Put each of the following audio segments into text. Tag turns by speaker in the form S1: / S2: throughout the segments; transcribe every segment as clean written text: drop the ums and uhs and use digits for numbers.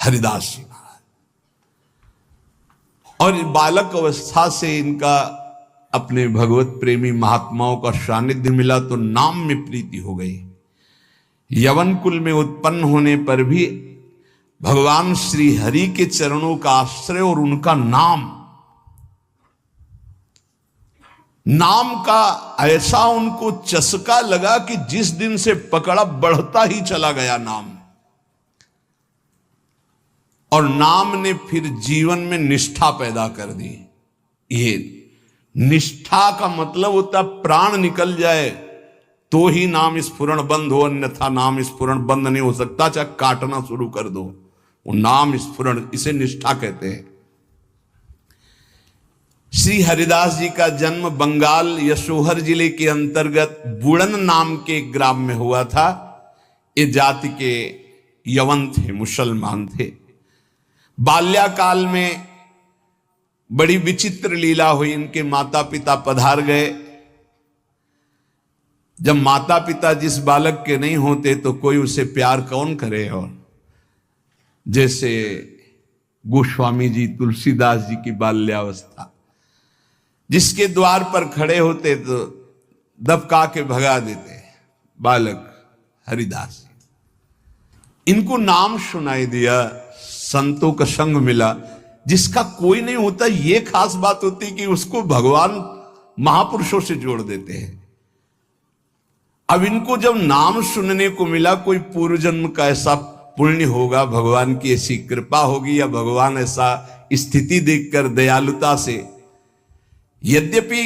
S1: हरिदास जी महाराज। और बालक अवस्था से इनका अपने भगवत प्रेमी महात्माओं का सानिध्य मिला तो नाम में प्रीति हो गई। यवन कुल में उत्पन्न होने पर भी भगवान श्री हरि के चरणों का आश्रय और उनका नाम का ऐसा उनको चस्का लगा कि जिस दिन से पकड़ा बढ़ता ही चला गया नाम। और नाम ने फिर जीवन में निष्ठा पैदा कर दी। ये निष्ठा का मतलब होता प्राण निकल जाए तो ही नाम स्फुरण बंद हो, अन्यथा नाम स्फुरण बंद नहीं हो सकता। चाहे काटना शुरू कर दो, वो नाम स्फुरण, इसे निष्ठा कहते हैं। श्री हरिदास जी का जन्म बंगाल यशोहर जिले के अंतर्गत बुड़न नाम के ग्राम में हुआ था। ये जाति के यवन थे, मुसलमान थे। बाल्याकाल में बड़ी विचित्र लीला हुई। इनके माता पिता पधार गए। जब माता पिता जिस बालक के नहीं होते तो कोई उसे प्यार कौन करे। और जैसे गोस्वामी जी तुलसीदास जी की बाल्यावस्था, जिसके द्वार पर खड़े होते तो दबका के भगा देते, बालक हरिदास जी। इनको नाम सुनाई दिया, संतों का संग मिला। जिसका कोई नहीं होता ये खास बात होती कि उसको भगवान महापुरुषों से जोड़ देते हैं। अब इनको जब नाम सुनने को मिला, कोई पूर्व जन्म का ऐसा पुण्य होगा, भगवान की ऐसी कृपा होगी, या भगवान ऐसा स्थिति देखकर दयालुता से, यद्यपि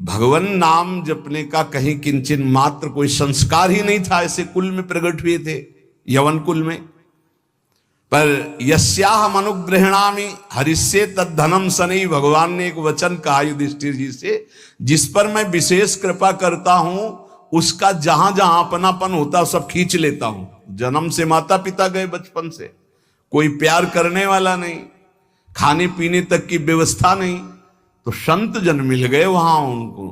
S1: भगवान नाम जपने का कहीं किंचन मात्र कोई संस्कार ही नहीं था, ऐसे कुल में प्रकट हुए थे, यवन कुल में। पर यस्याहम अनुग्रहणामि हरिष्ये तद्धनम सनई, भगवान ने एक वचन कहा युधिष्ठिर जी से, जिस पर मैं विशेष कृपा करता हूं उसका जहां जहां अपनापन होता सब खींच लेता हूं। जन्म से माता पिता गए, बचपन से कोई प्यार करने वाला नहीं, खाने पीने तक की व्यवस्था नहीं, तो संत जन मिल गए वहां उनको।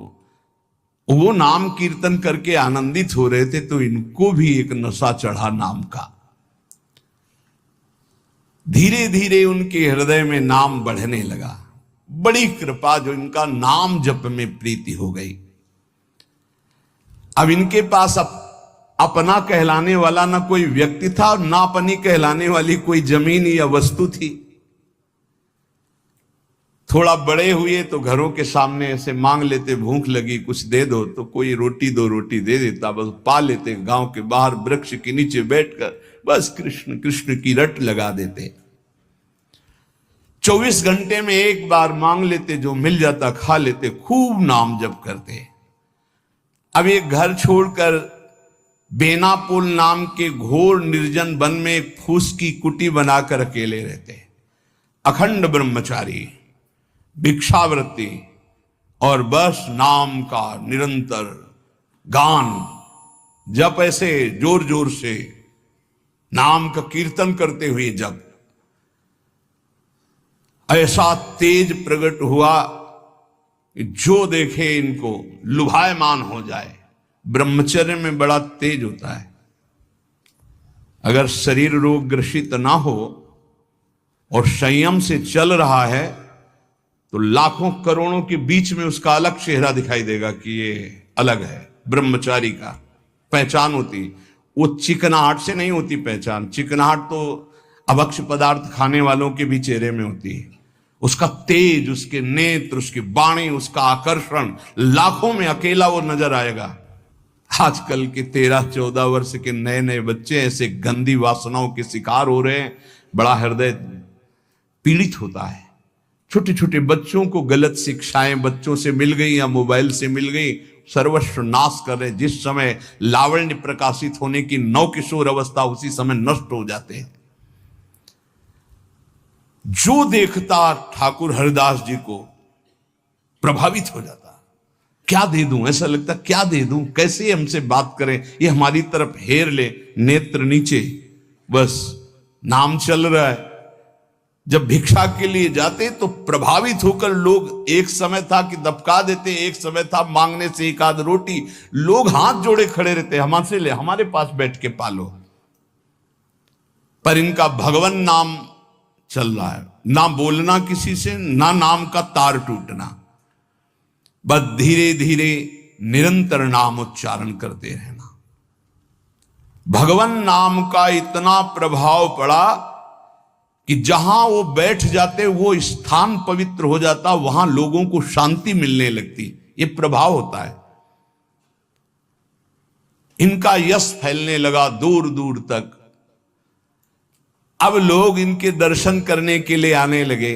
S1: वो नाम कीर्तन करके आनंदित हो रहे थे, तो इनको भी एक नशा चढ़ा नाम का। धीरे धीरे उनके हृदय में नाम बढ़ने लगा। बड़ी कृपा जो इनका नाम जप में प्रीति हो गई। अब इनके पास अपना कहलाने वाला ना कोई व्यक्ति था और ना अपनी कहलाने वाली कोई जमीन या वस्तु थी। थोड़ा बड़े हुए तो घरों के सामने ऐसे मांग लेते, भूख लगी कुछ दे दो, तो कोई रोटी दो रोटी दे देता, बस पा लेते। गांव के बाहर वृक्ष के नीचे बैठकर बस कृष्ण कृष्ण की रट लगा देते। 24 घंटे में एक बार मांग लेते, जो मिल जाता खा लेते, खूब नाम जप करते। अब एक घर छोड़कर बेनापुल नाम के घोर निर्जन वन में एक फूस की कुटी बनाकर अकेले रहते। अखंड ब्रह्मचारी, भिक्षावृत्ति और बस नाम का निरंतर गान जप, ऐसे जोर जोर से नाम का कीर्तन करते हुए जब ऐसा तेज प्रकट हुआ कि जो देखे इनको लुभायमान हो जाए। ब्रह्मचर्य में बड़ा तेज होता है। अगर शरीर रोग ग्रसित ना हो और संयम से चल रहा है तो लाखों करोड़ों के बीच में उसका अलग चेहरा दिखाई देगा कि ये अलग है। ब्रह्मचारी का पहचान होती, वो चिकनाहट से नहीं होती पहचान। चिकनाहट तो अभक्ष पदार्थ खाने वालों के भी चेहरे में होती है। उसका तेज, उसके नेत्र, उसकी वाणी, उसका आकर्षण, लाखों में अकेला वो नजर आएगा। आजकल के 13-14 वर्ष के नए नए बच्चे ऐसे गंदी वासनाओं के शिकार हो रहे हैं, बड़ा हृदय पीड़ित होता है। छोटे छोटे बच्चों को गलत शिक्षाएं बच्चों से मिल गई या मोबाइल से मिल गई, सर्वस्व नाश कर रहे। जिस समय लावण्य प्रकाशित होने की नव किशोर अवस्था, उसी समय नष्ट हो जाते हैं। जो देखता ठाकुर हरिदास जी को प्रभावित हो जाता। क्या दे दूं, ऐसा लगता क्या दे दूं, कैसे हमसे बात करें, ये हमारी तरफ हेर ले, नेत्र नीचे, बस नाम चल रहा है। जब भिक्षा के लिए जाते तो प्रभावित होकर लोग, एक समय था कि दबका देते, एक समय था मांगने से एक आध रोटी, लोग हाथ जोड़े खड़े रहते, हमसे ले, हमारे पास बैठ के पालो। पर इनका भगवान नाम चल रहा है, ना बोलना किसी से, ना नाम का तार टूटना, बस धीरे धीरे निरंतर नाम उच्चारण करते रहना। भगवान नाम का इतना प्रभाव पड़ा कि जहां वो बैठ जाते वो स्थान पवित्र हो जाता, वहां लोगों को शांति मिलने लगती। ये प्रभाव होता है। इनका यश फैलने लगा दूर दूर तक। अब लोग इनके दर्शन करने के लिए आने लगे।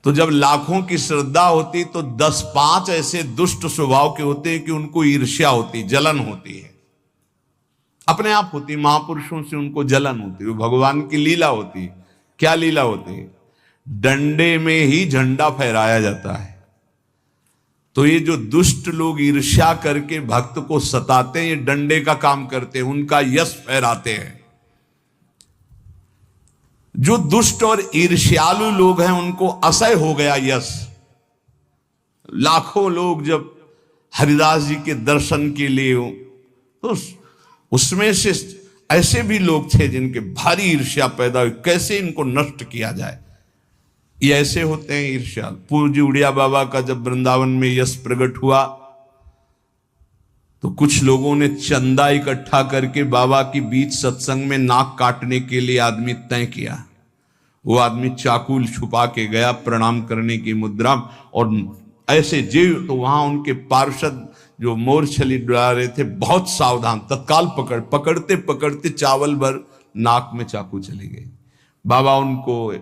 S1: तो जब लाखों की श्रद्धा होती तो 10-5 ऐसे दुष्ट स्वभाव के होते हैं कि उनको ईर्ष्या होती, जलन होती है, अपने आप होती। महापुरुषों से उनको जलन होती है। वो भगवान की लीला होती है। क्या लीला होती है? डंडे में ही झंडा फहराया जाता है। तो ये जो दुष्ट लोग ईर्ष्या करके भक्त को सताते हैं, ये डंडे का काम करते हैं, उनका यश फहराते हैं। जो दुष्ट और ईर्ष्यालु लोग हैं उनको असह्य हो गया यश। लाखों लोग जब हरिदास जी के दर्शन के लिए हो, तो उसमें से ऐसे भी लोग थे जिनके भारी ईर्ष्या पैदा हुई, कैसे इनको नष्ट किया जाए। ये ऐसे होते हैं ईर्ष्या। पूज्य उड़िया बाबा का जब वृंदावन में यश प्रकट हुआ तो कुछ लोगों ने चंदा इकट्ठा करके बाबा की बीच सत्संग में नाक काटने के लिए आदमी तय किया। वो आदमी चाकू छुपा के गया प्रणाम करने की मुद्रा, और ऐसे जीव तो वहां उनके पार्षद जो मोरछली डरा रहे थे बहुत सावधान, तत्काल पकड़ते पकड़ते चावल भर नाक में चाकू चली गई। बाबा उनको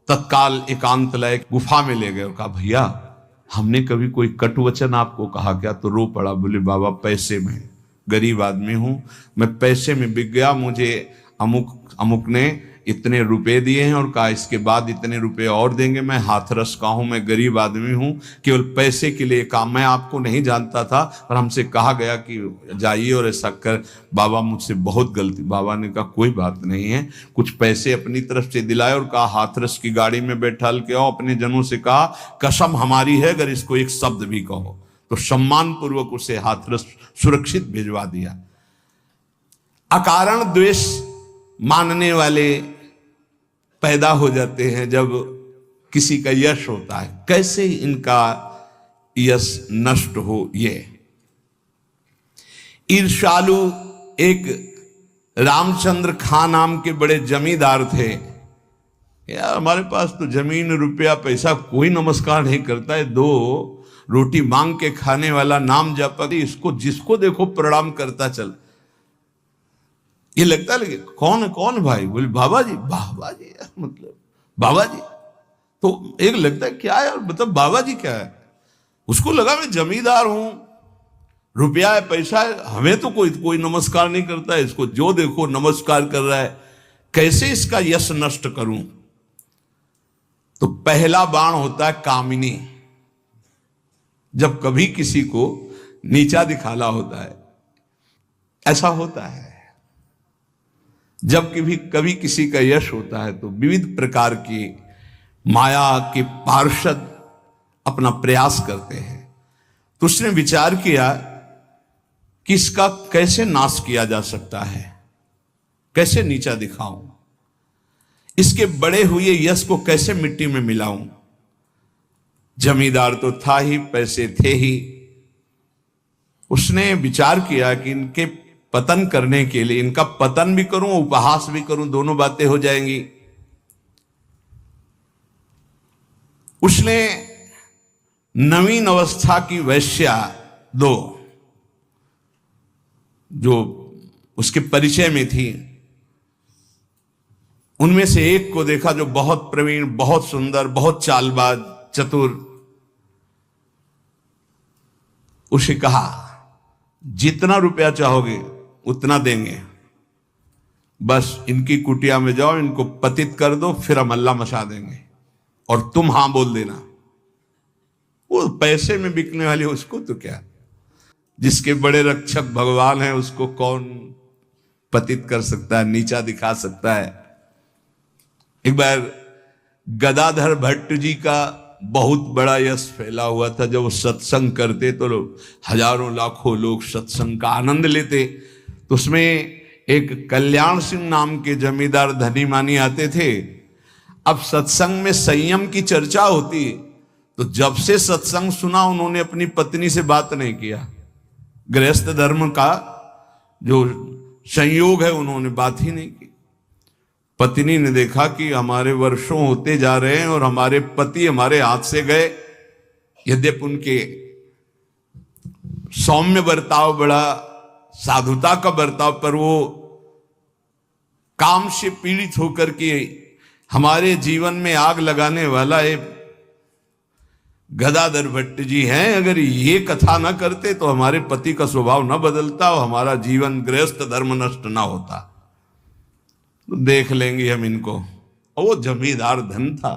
S1: तत्काल एकांत लय गुफा में ले गए और कहा, भैया हमने कभी कोई कटु वचन आपको कहा क्या? तो रो पड़ा। बोले, बाबा पैसे में, गरीब आदमी हूं मैं, पैसे में बिक गया। मुझे अमुक ने इतने रुपए दिए हैं और कहा इसके बाद इतने रुपए और देंगे। मैं हाथरस का हूं, मैं गरीब आदमी हूं, केवल पैसे के लिए काम। मैं आपको नहीं जानता था पर हमसे कहा गया कि जाइए और ऐसा कर। बाबा मुझसे बहुत गलती। बाबा ने कहा कोई बात नहीं है, कुछ पैसे अपनी तरफ से दिलाए और कहा हाथरस की गाड़ी में बैठाल के आओ। अपने जनों से कहा कसम हमारी है अगर इसको एक शब्द भी कहो, तो सम्मान पूर्वक उसे हाथरस सुरक्षित भिजवा दिया। अकारण द्वेष मानने वाले पैदा हो जाते हैं जब किसी का यश होता है। कैसे इनका यश नष्ट हो? ये ईर्ष्यालु एक रामचंद्र खां नाम के बड़े जमींदार थे। यार हमारे पास तो जमीन रुपया पैसा कोई नमस्कार नहीं करता है, 2 रोटी मांग के खाने वाला नाम जपा, इसको जिसको देखो प्रणाम करता चल। ये लगता है लगे कौन भाई? बोले बाबा जी। बाबा जी मतलब बाबा जी, तो एक लगता है क्या है मतलब बाबा जी क्या है? उसको लगा मैं जमींदार हूं, रुपया है पैसा है, हमें तो कोई नमस्कार नहीं करता है, इसको जो देखो नमस्कार कर रहा है, कैसे इसका यश नष्ट करूं? तो पहला बाण होता है कामिनी। जब कभी किसी को नीचा दिखाना होता है, ऐसा होता है। जब कभी किसी का यश होता है तो विविध प्रकार की माया के पार्षद अपना प्रयास करते हैं। तो उसने विचार किया कि इसका कैसे नाश किया जा सकता है, कैसे नीचा दिखाऊं, इसके बड़े हुए यश को कैसे मिट्टी में मिलाऊं। जमींदार तो था ही, पैसे थे ही। उसने विचार किया कि इनके पतन करने के लिए, इनका पतन भी करूं उपहास भी करूं, दोनों बातें हो जाएंगी। उसने नवीन अवस्था की वैश्या 2 जो उसके परिचय में थी, उनमें से एक को देखा जो बहुत प्रवीण, बहुत सुंदर, बहुत चालबाज, चतुर। उसे कहा जितना रुपया चाहोगे उतना देंगे, बस इनकी कुटिया में जाओ, इनको पतित कर दो, फिर हम अल्लाह मचा देंगे और तुम हां बोल देना। वो पैसे में बिकने वाली उसको तो क्या, जिसके बड़े रक्षक भगवान है उसको कौन पतित कर सकता है, नीचा दिखा सकता है। एक बार गदाधर भट्ट जी का बहुत बड़ा यश फैला हुआ था। जब वो सत्संग करते तो लोग हजारों लाखों लोग सत्संग का आनंद लेते। तो उसमें एक कल्याण सिंह नाम के जमींदार धनी मानी आते थे। अब सत्संग में संयम की चर्चा होती, तो जब से सत्संग सुना उन्होंने अपनी पत्नी से बात नहीं किया। गृहस्थ धर्म का जो संयोग है उन्होंने बात ही नहीं की। पत्नी ने देखा कि हमारे वर्षों होते जा रहे हैं और हमारे पति हमारे हाथ से गए। यद्यपि उनके सौम्य बर्ताव, बड़ा साधुता का बर्ताव, पर वो काम से पीड़ित होकर के हमारे जीवन में आग लगाने वाला एक गदाधर भट्ट जी हैं। अगर ये कथा ना करते तो हमारे पति का स्वभाव न बदलता और हमारा जीवन गृहस्थ धर्म नष्ट ना होता। तो देख लेंगे हम इनको। और वो जमींदार धन था।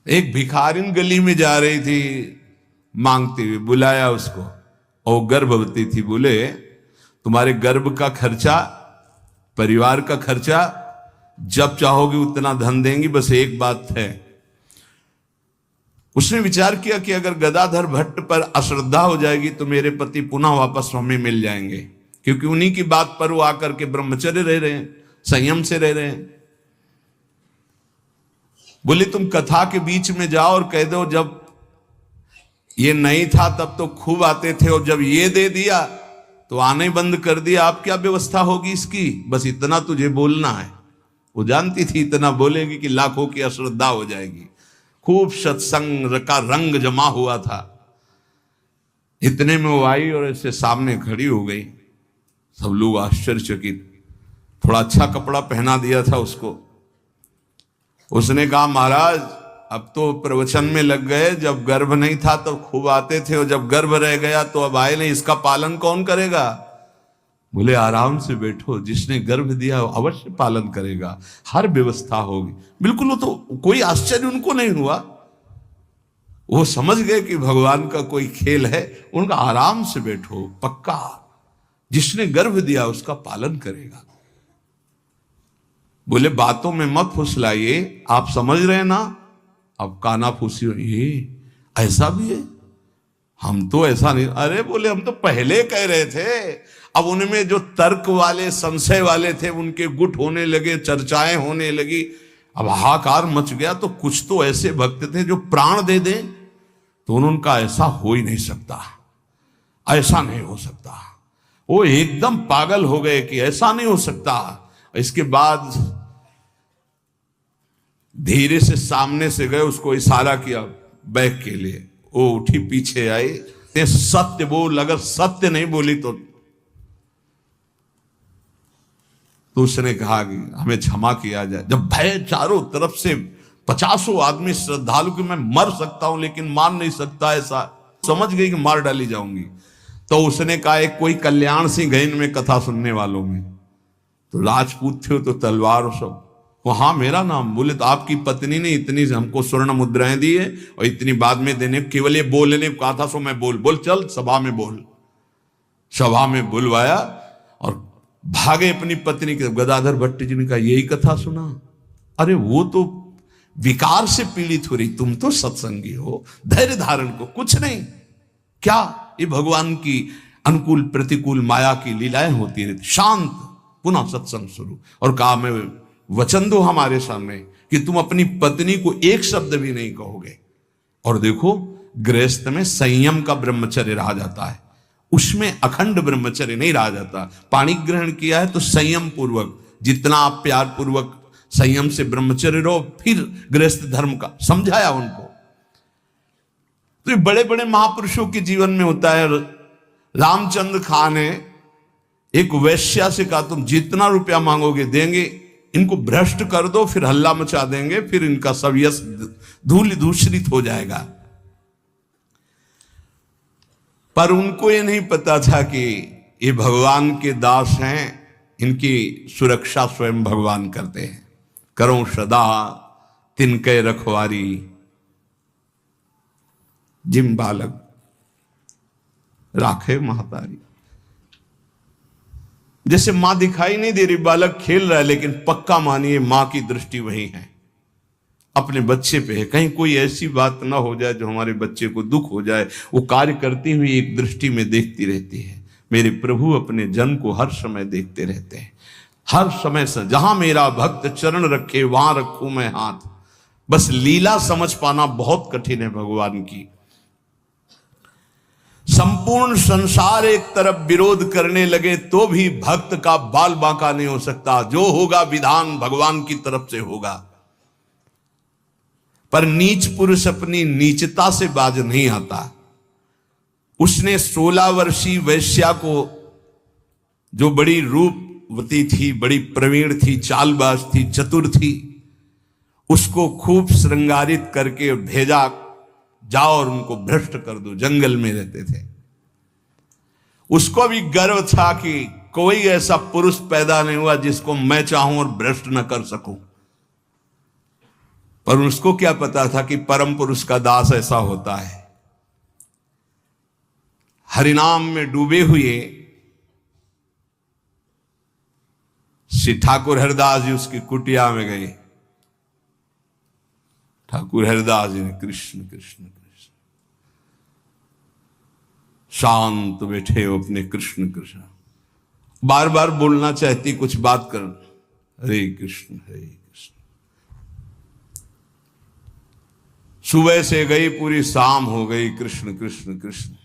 S1: एक भिखारिन गली में जा रही थी मांगती हुई, बुलाया उसको, और गर्भवती थी। बोले तुम्हारे गर्भ का खर्चा, परिवार का खर्चा जब चाहोगे उतना धन देंगी, बस एक बात है। उसने विचार किया कि अगर गदाधर भट्ट पर अश्रद्धा हो जाएगी तो मेरे पति पुनः वापस हमें मिल जाएंगे, क्योंकि उन्हीं की बात पर वो आकर के ब्रह्मचर्य रह रहे हैं, संयम से रह रहे हैं। बोले तुम कथा के बीच में जाओ और कह दो जब ये नहीं था तब तो खूब आते थे और जब ये दे दिया तो आने बंद कर दिया, आप क्या व्यवस्था होगी इसकी, बस इतना तुझे बोलना है। वो जानती थी इतना बोलेगी कि लाखों की अश्रद्धा हो जाएगी। खूब सत्संग का रंग जमा हुआ था। इतने में वो आई और ऐसे सामने खड़ी हो गई। सब लोग आश्चर्यचकित। थोड़ा अच्छा कपड़ा पहना दिया था उसको। उसने कहा महाराज अब तो प्रवचन में लग गए, जब गर्भ नहीं था तो खूब आते थे और जब गर्भ रह गया तो अब आए नहीं, इसका पालन कौन करेगा। बोले आराम से बैठो, जिसने गर्भ दिया अवश्य पालन करेगा, हर व्यवस्था होगी। बिल्कुल, वो तो कोई आश्चर्य उनको नहीं हुआ। वो समझ गए कि भगवान का कोई खेल है। उनका आराम से बैठो, पक्का जिसने गर्भ दिया उसका पालन करेगा। बोले बातों में मत फुसलाइए, आप समझ रहे हैं ना। अब काना फूसी, ये ऐसा भी है, हम तो ऐसा नहीं। अरे बोले हम तो पहले कह रहे थे। अब उनमें जो तर्क वाले, संशय वाले थे उनके गुट होने लगे, चर्चाएं होने लगी, अब हाहाकार मच गया। तो कुछ तो ऐसे भक्त थे जो प्राण दे दें तो उनका ऐसा हो ही नहीं सकता, ऐसा नहीं हो सकता। वो एकदम पागल हो गए कि ऐसा नहीं हो सकता। इसके बाद धीरे से सामने से गए, उसको इशारा किया बैग के लिए। वो उठी, पीछे आई, सत्य बोल, अगर सत्य नहीं बोली तो उसने कहा कि हमें क्षमा किया जाए। जब भय चारों तरफ से 50 आदमी श्रद्धालु कि मैं मर सकता हूं लेकिन मार नहीं सकता, ऐसा समझ गई कि मार डाली जाऊंगी। तो उसने कहा एक कोई कल्याण सिंह गए इनमें कथा सुनने वालों में, तो राजपूत थे तो तलवार और सब। वहां मेरा नाम। बोले तो आपकी पत्नी ने इतनी हमको स्वर्ण मुद्राएं दी है और इतनी बाद में देने, केवल ये बोलने को कहा था, सो मैं बोल चल सभा में बोल। सभा में बुलवाया और भागे अपनी पत्नी के। गदाधर भट्ट जी ने कहा यही कथा सुना। अरे वो तो विकार से पीड़ित हो रही, तुम तो सत्संगी हो, धैर्य धारण को कुछ नहीं। क्या ये भगवान की अनुकूल प्रतिकूल माया की लीलाएं होती रहती। शांत, पुनः सत्संग शुरू। और कहा मैं वचन दो हमारे सामने कि तुम अपनी पत्नी को एक शब्द भी नहीं कहोगे। और देखो गृहस्थ में संयम का ब्रह्मचर्य रहा जाता है, उसमें अखंड ब्रह्मचर्य नहीं रहा जाता। पाणी ग्रहण किया है तो संयम पूर्वक, जितना आप प्यार पूर्वक संयम से ब्रह्मचर्य रहो, फिर गृहस्थ धर्म का समझाया उनको। तो ये बड़े बड़े महापुरुषों के जीवन में होता है। रामचंद्र खान ने एक वैश्या से कहा तुम जितना रुपया मांगोगे देंगे, इनको भ्रष्ट कर दो, फिर हल्ला मचा देंगे, फिर इनका सब यश धूल दूषित हो जाएगा। पर उनको ये नहीं पता था कि ये भगवान के दास हैं, इनकी सुरक्षा स्वयं भगवान करते हैं। करो सदा तिनके रखवारी, जिम बालक राखे महतारी। जैसे मां दिखाई नहीं दे रही, बालक खेल रहा है, लेकिन पक्का मानिए मां की दृष्टि वही है, अपने बच्चे पे है। कहीं कोई ऐसी बात ना हो जाए जो हमारे बच्चे को दुख हो जाए। वो कार्य करती हुई एक दृष्टि में देखती रहती है। मेरे प्रभु अपने जन को हर समय देखते रहते हैं। हर समय से जहां मेरा भक्त चरण रखे वहां रखूं मैं हाथ। बस लीला समझ पाना बहुत कठिन है भगवान की। संपूर्ण संसार एक तरफ विरोध करने लगे तो भी भक्त का बाल बांका नहीं हो सकता। जो होगा विधान भगवान की तरफ से होगा। पर नीच पुरुष अपनी नीचता से बाज नहीं आता। उसने 16 वर्षीय वैश्या को, जो बड़ी रूपवती थी, बड़ी प्रवीण थी, चालबाज थी, चतुर थी, उसको खूब श्रृंगारित करके भेजा, जाओ और उनको भ्रष्ट कर दो। जंगल में रहते थे। उसको भी गर्व था कि कोई ऐसा पुरुष पैदा नहीं हुआ जिसको मैं चाहूं और भ्रष्ट न कर सकूं। पर उसको क्या पता था कि परम पुरुष का दास ऐसा होता है। हरिनाम में डूबे हुए श्री ठाकुर हरिदास जी उसकी कुटिया में गए। ठाकुर हरिदास जी ने कृष्ण कृष्ण कृष्ण, शांत बैठे हो अपने कृष्ण कृष्ण, बार बार बोलना चाहती कुछ बात कर, हरे कृष्ण हरे कृष्ण। सुबह से गई, पूरी शाम हो गई, कृष्ण कृष्ण कृष्ण।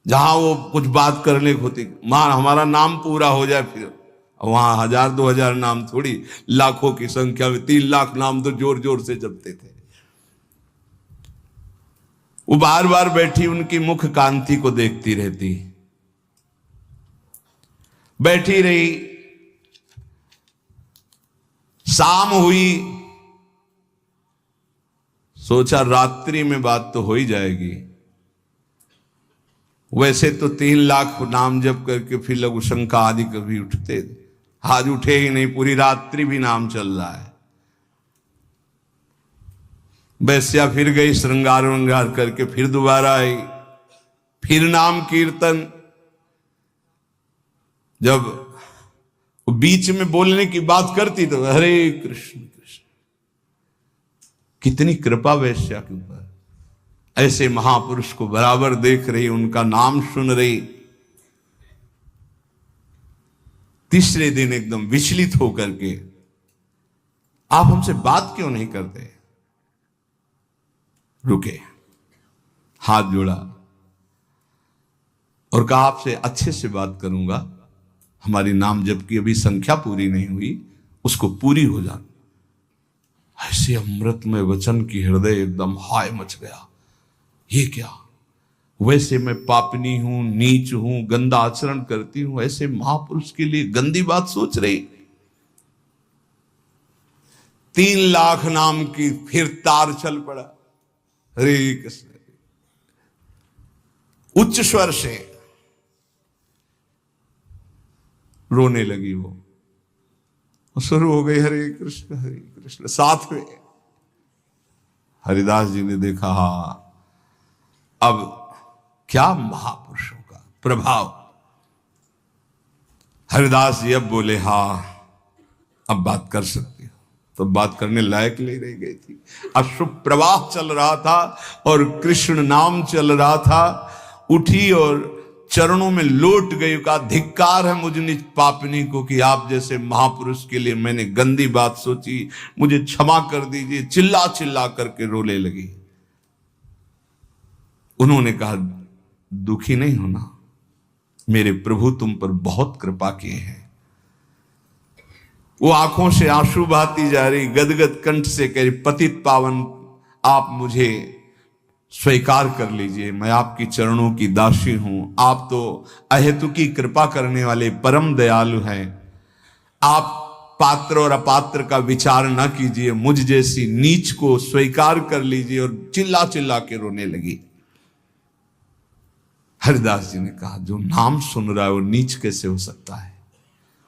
S1: जहां वो कुछ बात करने को होती, मां हमारा नाम पूरा हो जाए, फिर वहां 1000-2000 नाम थोड़ी, लाखों की संख्या में 3 लाख नाम तो जोर जोर से जपते थे। वो बार बार बैठी उनकी मुख कांति को देखती रहती, बैठी रही। शाम हुई, सोचा रात्रि में बात तो हो ही जाएगी। वैसे तो 3 लाख नाम जप करके फिर लघु शंका आदि कभी उठते, आज उठे ही नहीं, पूरी रात्रि भी नाम चल रहा है। वैश्या फिर गई, श्रृंगार वंगार करके फिर दोबारा आई, फिर नाम कीर्तन। जब बीच में बोलने की बात करती तो हरे कृष्ण कृष्ण। कितनी कृपा वैश्या के ऊपर। ऐसे महापुरुष को बराबर देख रही, उनका नाम सुन रही। तीसरे दिन एकदम विचलित होकर के, आप हमसे बात क्यों नहीं करते? रुके, हाथ जोड़ा और कहा आपसे अच्छे से बात करूंगा, हमारी नाम जप की अभी संख्या पूरी नहीं हुई, उसको पूरी हो जाए। ऐसे अमृतमय वचन की हृदय एकदम हाय मच गया। ये क्या? वैसे मैं पापनी हूं, नीच हूं, गंदा आचरण करती हूं, ऐसे महापुरुष के लिए गंदी बात सोच रही। 3 लाख नाम की फिर तार चल पड़ा, हरे कृष्ण। उच्च स्वर से रोने लगी वो, शुरू हो गई हरे कृष्ण हरे कृष्ण। साथ में हरिदास जी ने देखा, हा अब क्या महापुरुषों का प्रभाव। हरिदास जी अब बोले, हाँ अब बात कर सकती हो। तो बात करने लायक नहीं रह गई थी। अश्रु प्रवाह चल रहा था और कृष्ण नाम चल रहा था। उठी और चरणों में लौट गई, का धिक्कार है मुझ निज पापनी को कि आप जैसे महापुरुष के लिए मैंने गंदी बात सोची, मुझे क्षमा कर दीजिए। चिल्ला चिल्ला करके रोने लगी। उन्होंने कहा, दुखी नहीं होना, मेरे प्रभु तुम पर बहुत कृपा किए हैं। वो आंखों से आंसू बहाती जा रही, गदगद कंठ से कह रही, पतित पावन आप मुझे स्वीकार कर लीजिए, मैं आपकी चरणों की दासी हूं। आप तो अहेतुकी कृपा करने वाले परम दयालु हैं। आप पात्र और अपात्र का विचार न कीजिए, मुझ जैसी नीच को स्वीकार कर लीजिए। और चिल्ला चिल्ला के रोने लगी। हरिदास जी ने कहा, जो नाम सुन रहा है वो नीच कैसे हो सकता है?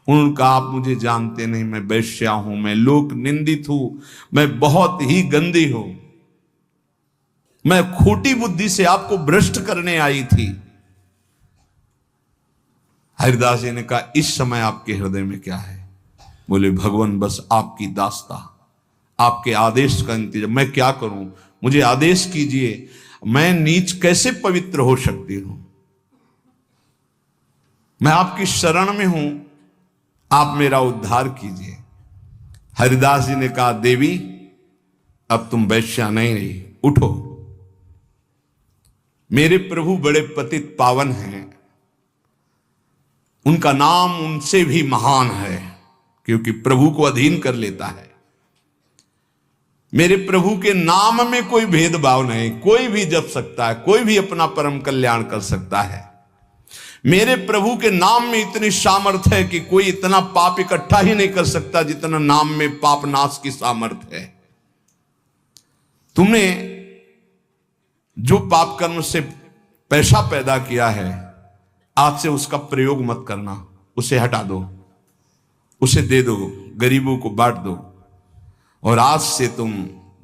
S1: उन्होंने कहा, आप मुझे जानते नहीं, मैं वैश्या हूं, मैं लोक निंदित हूं, मैं बहुत ही गंदी हूं, मैं खोटी बुद्धि से आपको भ्रष्ट करने आई थी। हरिदास जी ने कहा, इस समय आपके हृदय में क्या है? बोले, भगवान बस आपकी दास्ता, आपके आदेश का इंतजार। मैं क्या करूं? मुझे आदेश कीजिए। मैं नीच कैसे पवित्र हो सकती हूं? मैं आपकी शरण में हूं, आप मेरा उद्धार कीजिए। हरिदास जी ने कहा, देवी अब तुम वैश्या नहीं रही, उठो। मेरे प्रभु बड़े पतित पावन हैं, उनका नाम उनसे भी महान है, क्योंकि प्रभु को अधीन कर लेता है। मेरे प्रभु के नाम में कोई भेदभाव नहीं, कोई भी जप सकता है, कोई भी अपना परम कल्याण कर सकता है। मेरे प्रभु के नाम में इतनी सामर्थ्य है कि कोई इतना पाप इकट्ठा ही नहीं कर सकता जितना नाम में पाप नाश की सामर्थ्य है। तुमने जो पाप कर्म से पैसा पैदा किया है, आज से उसका प्रयोग मत करना, उसे हटा दो, उसे दे दो, गरीबों को बांट दो। और आज से तुम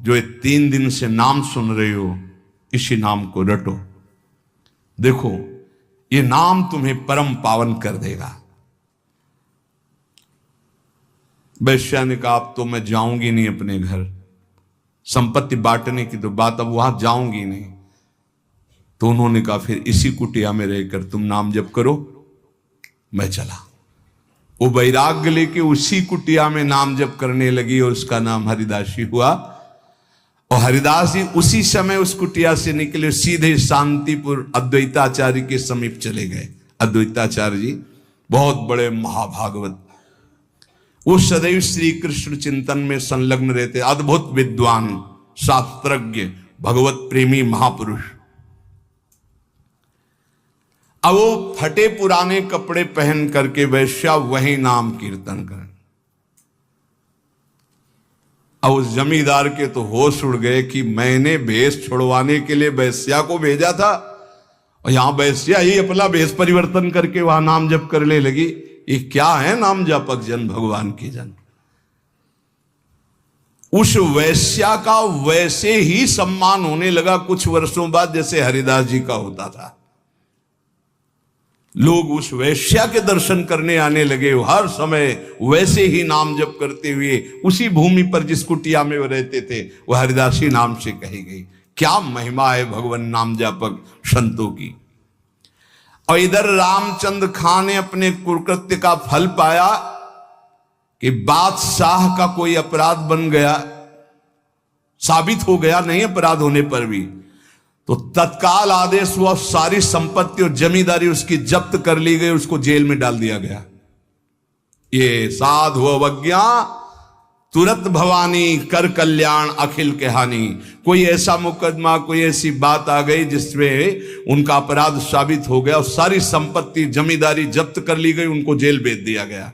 S1: जो 3 दिन से नाम सुन रहे हो, इसी नाम को रटो। देखो, ये नाम तुम्हें परम पावन कर देगा। वैश्या ने कहा, अब तो मैं जाऊंगी नहीं अपने घर, संपत्ति बांटने की तो बात, अब वहां जाऊंगी नहीं। तो उन्होंने कहा, फिर इसी कुटिया में रहकर तुम नाम जप करो। मैं चला। वो वैराग्य लेके उसी कुटिया में नाम जप करने लगी और उसका नाम हरिदासी हुआ। और हरिदास जी उसी समय उस कुटिया से निकले, सीधे शांतिपुर अद्वैताचार्य के समीप चले गए। अद्वैताचार्य जी बहुत बड़े महाभागवत, वो सदैव श्री कृष्ण चिंतन में संलग्न रहते, अद्भुत विद्वान, शास्त्रज्ञ, भगवत प्रेमी महापुरुष। अब वो फटे पुराने कपड़े पहन करके वैश्या वही नाम कीर्तन करें। अब उस जमींदार के तो होश उड़ गए कि मैंने भेष छुड़वाने के लिए वैश्या को भेजा था और यहां वैश्या ही अपना भेष परिवर्तन करके वहां नाम जप करने लगी। ये क्या है नाम जापक जन, भगवान के जन। उस वैश्या का वैसे ही सम्मान होने लगा कुछ वर्षों बाद जैसे हरिदास जी का होता था। लोग उस वैश्या के दर्शन करने आने लगे, हर समय वैसे ही नाम जप करते हुए उसी भूमि पर जिस कुटिया में वो रहते थे वह हरिदासी नाम से कही गई। क्या महिमा है भगवान नाम जापक संतों की। और इधर रामचंद्र खां ने अपने कुकृत्य का फल पाया कि बादशाह का कोई अपराध बन गया, साबित हो गया, नहीं अपराध होने पर भी, तो तत्काल आदेश हुआ, सारी संपत्ति और जमींदारी उसकी जब्त कर ली गई, उसको जेल में डाल दिया गया। ये साधु अवज्ञा तुरंत भवानी, कर कल्याण अखिल के हानि। कोई ऐसा मुकदमा, कोई ऐसी बात आ गई जिसमें उनका अपराध साबित हो गया और सारी संपत्ति जमींदारी जब्त कर ली गई, उनको जेल भेज दिया गया।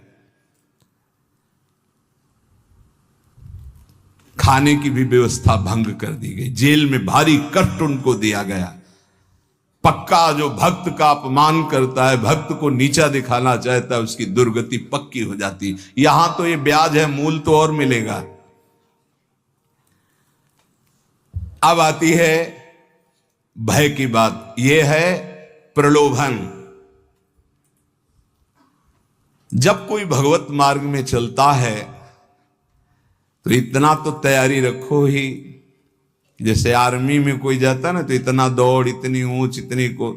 S1: खाने की भी व्यवस्था भंग कर दी गई, जेल में भारी कष्ट उनको दिया गया। पक्का जो भक्त का अपमान करता है, भक्त को नीचा दिखाना चाहता है, उसकी दुर्गति पक्की हो जाती। यहां तो ये ब्याज है, मूल तो और मिलेगा। अब आती है भय की बात, यह है प्रलोभन। जब कोई भगवत मार्ग में चलता है तो इतना तो तैयारी रखो ही, जैसे आर्मी में कोई जाता ना तो इतना दौड़, इतनी ऊंच, इतनी को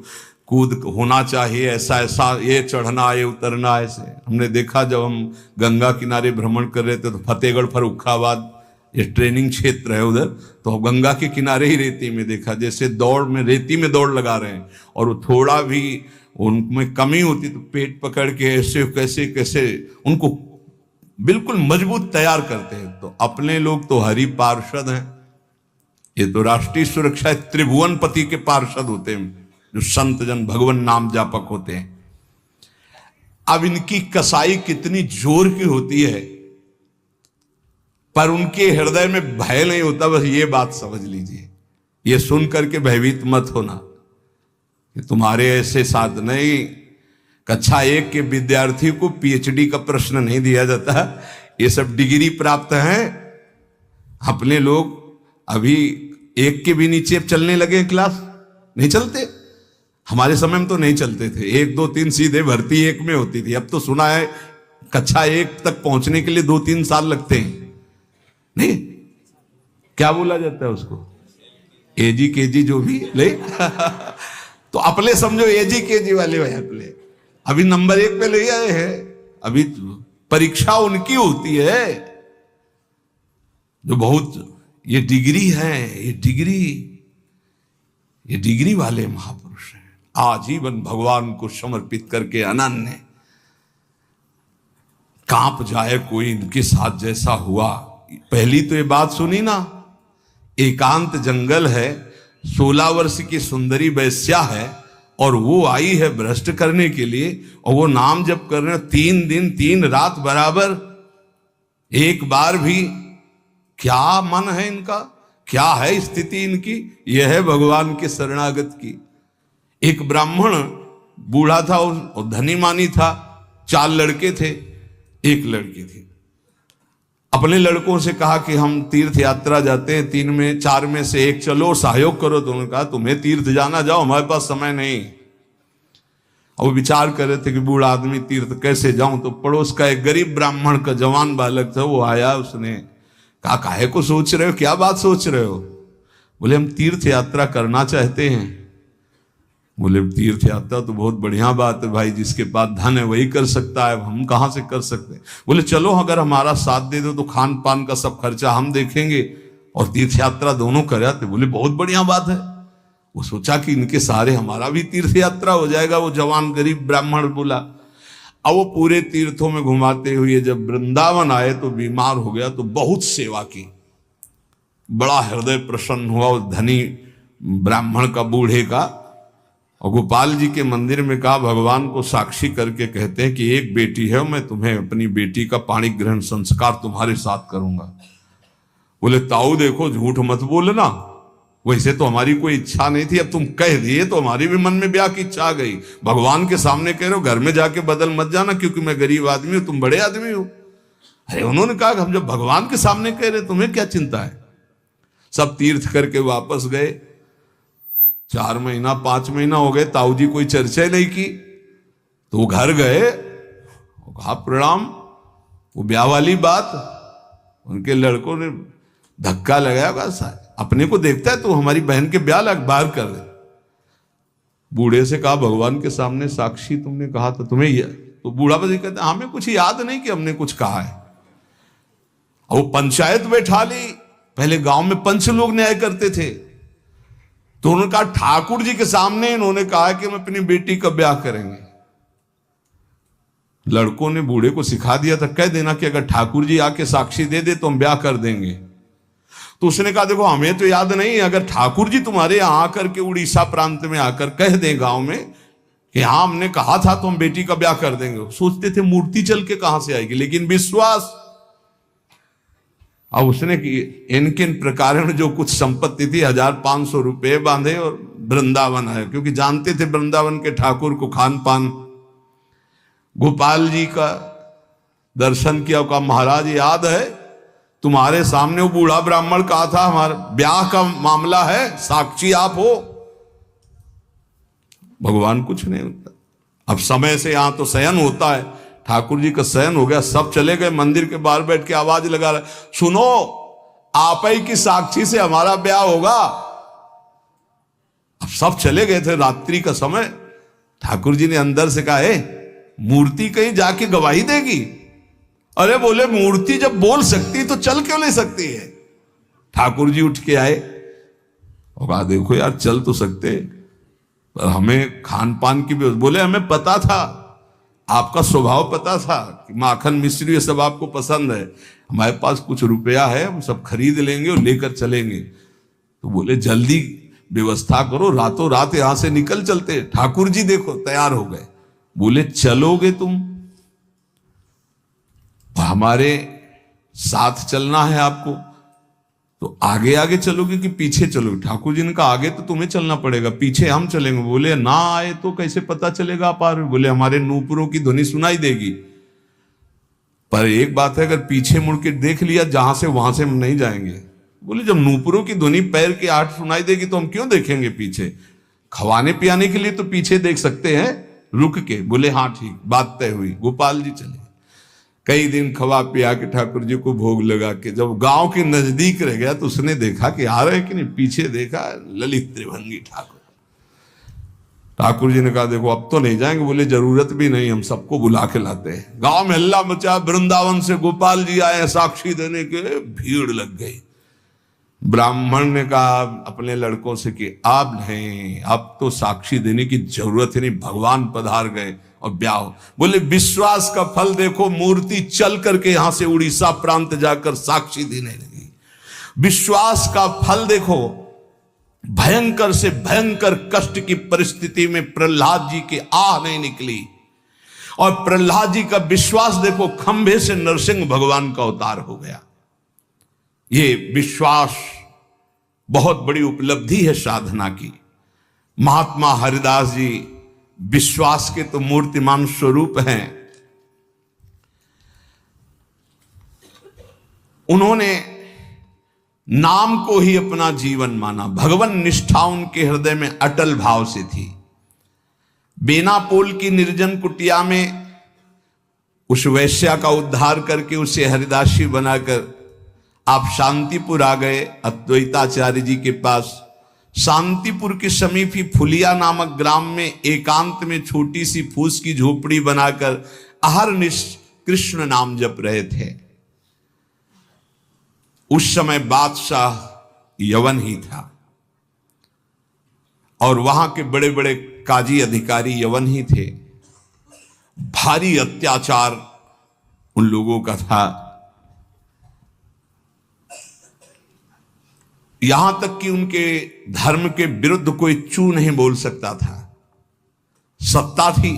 S1: कूद होना चाहिए, ऐसा ऐसा, ये चढ़ना, ये उतरना। ऐसे हमने देखा जब हम गंगा किनारे भ्रमण कर रहे थे तो फतेहगढ़ फर्रुखाबाद ये ट्रेनिंग क्षेत्र है उधर, तो गंगा के किनारे ही रेती में देखा, जैसे दौड़ में रेती में दौड़ लगा रहे हैं और वो थोड़ा भी उनमें कमी होती तो पेट पकड़ के ऐसे कैसे कैसे उनको बिल्कुल मजबूत तैयार करते हैं। तो अपने लोग तो हरि पार्षद हैं, ये तो राष्ट्रीय सुरक्षा त्रिभुवनपति के पार्षद होते हैं, जो संत जन भगवान नाम जापक होते हैं। अब इनकी कसाई कितनी जोर की होती है, पर उनके हृदय में भय नहीं होता, बस ये बात समझ लीजिए। ये सुन करके भयभीत मत होना कि तुम्हारे ऐसे साथ नहीं। कक्षा 1 के विद्यार्थी को पीएचडी का प्रश्न नहीं दिया जाता, ये सब डिग्री प्राप्त हैं। अपने लोग अभी 1 के भी नीचे चलने लगे, क्लास नहीं चलते। हमारे समय में तो नहीं चलते थे, 1 2 3 सीधे भर्ती 1 में होती थी। अब तो सुना है कक्षा 1 तक पहुंचने के लिए 2-3 साल लगते हैं। नहीं, क्या बोला जाता है उसको, केजी जो भी ले तो अपने समझो एजी केजी वाले भाई अपने। अभी नंबर 1 पे ले आए हैं, अभी परीक्षा उनकी होती है जो बहुत ये डिग्री है, ये डिग्री वाले महापुरुष हैं। आजीवन भगवान को समर्पित करके अनन्य, कांप जाए कोई इनके साथ जैसा हुआ। पहली तो ये बात सुनी ना, एकांत जंगल है, 16 वर्ष की सुंदरी वैश्या है और वो आई है भ्रष्ट करने के लिए, और वो नाम जप कर रहे हैं 3 दिन 3 रात बराबर, एक बार भी। क्या मन है इनका, क्या है स्थिति इनकी? यह है भगवान के शरणागत की। एक ब्राह्मण बूढ़ा था और धनी मानी था, 4 लड़के थे, एक लड़की थी। अपने लड़कों से कहा कि हम तीर्थ यात्रा जाते हैं, 3 में 4 में से एक चलो, सहयोग करो। तो उन्होंने कहा तुम्हें तीर्थ जाना, जाओ, हमारे पास समय नहीं। और वो विचार कर रहे थे कि बूढ़ा आदमी तीर्थ कैसे जाऊं। तो पड़ोस का एक गरीब ब्राह्मण का जवान बालक था, वो आया, उसने कहा काहे को सोच रहे हो, क्या बात सोच रहे हो? बोले हम तीर्थ यात्रा करना चाहते हैं। बोले तीर्थ यात्रा तो बहुत बढ़िया बात है भाई, जिसके पास धन है वही कर सकता है, हम कहाँ से कर सकते हैं। बोले चलो अगर हमारा साथ दे दो तो खान पान का सब खर्चा हम देखेंगे और तीर्थ यात्रा दोनों कर आते। बोले बहुत बढ़िया बात है। वो सोचा कि इनके सारे हमारा भी तीर्थ यात्रा हो जाएगा। वो जवान गरीब ब्राह्मण बोला। अब वो पूरे तीर्थों में घुमाते हुए जब वृंदावन आए तो बीमार हो गया, तो बहुत सेवा की, बड़ा हृदय प्रसन्न हुआ उस धनी ब्राह्मण का, बूढ़े का। और गोपाल जी के मंदिर में कहा भगवान को साक्षी करके कहते हैं कि एक बेटी है, मैं तुम्हें अपनी बेटी का पाणी ग्रहण संस्कार तुम्हारे साथ करूंगा। बोले ताऊ देखो झूठ मत बोलना, वैसे तो हमारी कोई इच्छा नहीं थी, अब तुम कह दिए तो हमारी भी मन में ब्याह की इच्छा आ गई। भगवान के सामने कह रहे हो, घर में जाके बदल मत जाना, क्योंकि मैं गरीब आदमी हूं, तुम बड़े आदमी हो। अरे उन्होंने कहा हम जब भगवान के सामने कह रहे तुम्हें क्या चिंता है। सब तीर्थ करके वापस गए। 4 महीना 5 महीना हो गए, ताऊ जी कोई चर्चा नहीं की। तो वो घर गए, कहा प्रणाम। वो ब्याह वाली बात उनके लड़कों ने धक्का लगाया, बस अपने को देखता है तो हमारी बहन के ब्याह लग बाहर कर दे। बूढ़े से कहा भगवान के सामने साक्षी तुमने कहा था तुम्हें यह, तो बूढ़ा बस कहता हमें कुछ याद नहीं कि हमने कुछ कहा है। और वो पंचायत बैठा ली। पहले गांव में पंच लोग न्याय करते थे, तो उन्होंने कहा ठाकुर जी के सामने इन्होंने कहा कि हम अपनी बेटी का ब्याह करेंगे। लड़कों ने बूढ़े को सिखा दिया था, कह देना कि अगर ठाकुर जी आके साक्षी दे दे तो हम ब्याह कर देंगे। तो उसने कहा देखो हमें तो याद नहीं, अगर ठाकुर जी तुम्हारे यहां आकर के उड़ीसा प्रांत में आकर कह दें गांव में कि हाँ हमने कहा था तो हम बेटी का ब्याह कर देंगे। सोचते थे मूर्ति चल के कहां से आएगी, लेकिन विश्वास। अब उसने इनके प्रकार जो कुछ संपत्ति थी 1500 रुपये बांधे और वृंदावन आए, क्योंकि जानते थे वृंदावन के ठाकुर को खान पान। गोपाल जी का दर्शन किया, कहा महाराज याद है तुम्हारे सामने वो बूढ़ा ब्राह्मण कहा था हमारा ब्याह का मामला है, साक्षी आप हो। भगवान कुछ नहीं होता। अब समय से यहां तो शयन होता है, ठाकुर जी का शयन हो गया, सब चले गए। मंदिर के बाहर बैठ के आवाज लगा रहे, सुनो आप ही की साक्षी से हमारा ब्याह होगा। अब सब चले गए थे, रात्रि का समय। ठाकुर जी ने अंदर से कहा मूर्ति कहीं जाके गवाही देगी? अरे बोले मूर्ति जब बोल सकती तो चल क्यों नहीं सकती है? ठाकुर जी उठ के आए और कहा देखो यार चल तो सकते, पर हमें खान पान की भी। बोले हमें पता था, आपका स्वभाव पता था कि माखन मिश्री ये सब आपको पसंद है, हमारे पास कुछ रुपया है, हम सब खरीद लेंगे और लेकर चलेंगे। तो बोले जल्दी व्यवस्था करो, रातों रात यहां से निकल चलते। ठाकुर जी देखो तैयार हो गए। बोले चलोगे तुम, हमारे साथ चलना है आपको, तो आगे आगे चलोगे कि पीछे चलोगे? ठाकुर जी ने कहा आगे तो तुम्हें चलना पड़ेगा, पीछे हम चलेंगे। बोले ना आए तो कैसे पता चलेगा आप आ रहे हो? बोले हमारे नूपुरों की ध्वनि सुनाई देगी, पर एक बात है अगर पीछे मुड़ के देख लिया जहां से वहां से हम नहीं जाएंगे। बोले जब नूपुरों की ध्वनि पैर की आहट सुनाई देगी तो हम क्यों देखेंगे पीछे? खवाने पियाने के लिए तो पीछे देख सकते हैं रुक के। बोले हाँ ठीक, बात तय हुई। गोपाल जी चले। कई दिन खवा पिया के ठाकुर जी को भोग लगा के जब गांव के नजदीक रह गया तो उसने देखा कि आ रहे कि नहीं, पीछे देखा ललित त्रिभंगी ठाकुर। ठाकुर जी ने कहा देखो अब तो नहीं जाएंगे। बोले जरूरत भी नहीं, हम सबको बुला के लाते हैं। गांव में हल्ला मचा, वृंदावन से गोपाल जी आए साक्षी देने के, भीड़ लग गई। ब्राह्मण ने कहा अपने लड़कों से कि आप नहीं, अब तो साक्षी देने की जरूरत ही नहीं, भगवान पधार गए और ब्याह हो। बोले विश्वास का फल देखो, मूर्ति चल करके यहां से उड़ीसा प्रांत जाकर साक्षी देने लगी। विश्वास का फल देखो, भयंकर से भयंकर कष्ट की परिस्थिति में प्रहलाद जी की आह नहीं निकली, और प्रहलाद जी का विश्वास देखो, खंभे से नरसिंह भगवान का अवतार हो गया। ये विश्वास बहुत बड़ी उपलब्धि है साधना की। महात्मा हरिदास जी विश्वास के तो मूर्तिमान स्वरूप हैं। उन्होंने नाम को ही अपना जीवन माना, भगवान निष्ठा उनके हृदय में अटल भाव से थी। बेनापोल की निर्जन कुटिया में उस वैश्या का उद्धार करके उसे हरिदासी बनाकर आप शांतिपुर आ गए, अद्वैताचार्य जी के पास। शांतिपुर के समीप ही फुलिया नामक ग्राम में एकांत में छोटी सी फूस की झोपड़ी बनाकर अहरनिश कृष्ण नाम जप रहे थे। उस समय बादशाह यवन ही था और वहां के बड़े बड़े काजी अधिकारी यवन ही थे। भारी अत्याचार उन लोगों का था, यहां तक कि उनके धर्म के विरुद्ध कोई चू नहीं बोल सकता था, सत्ता थी।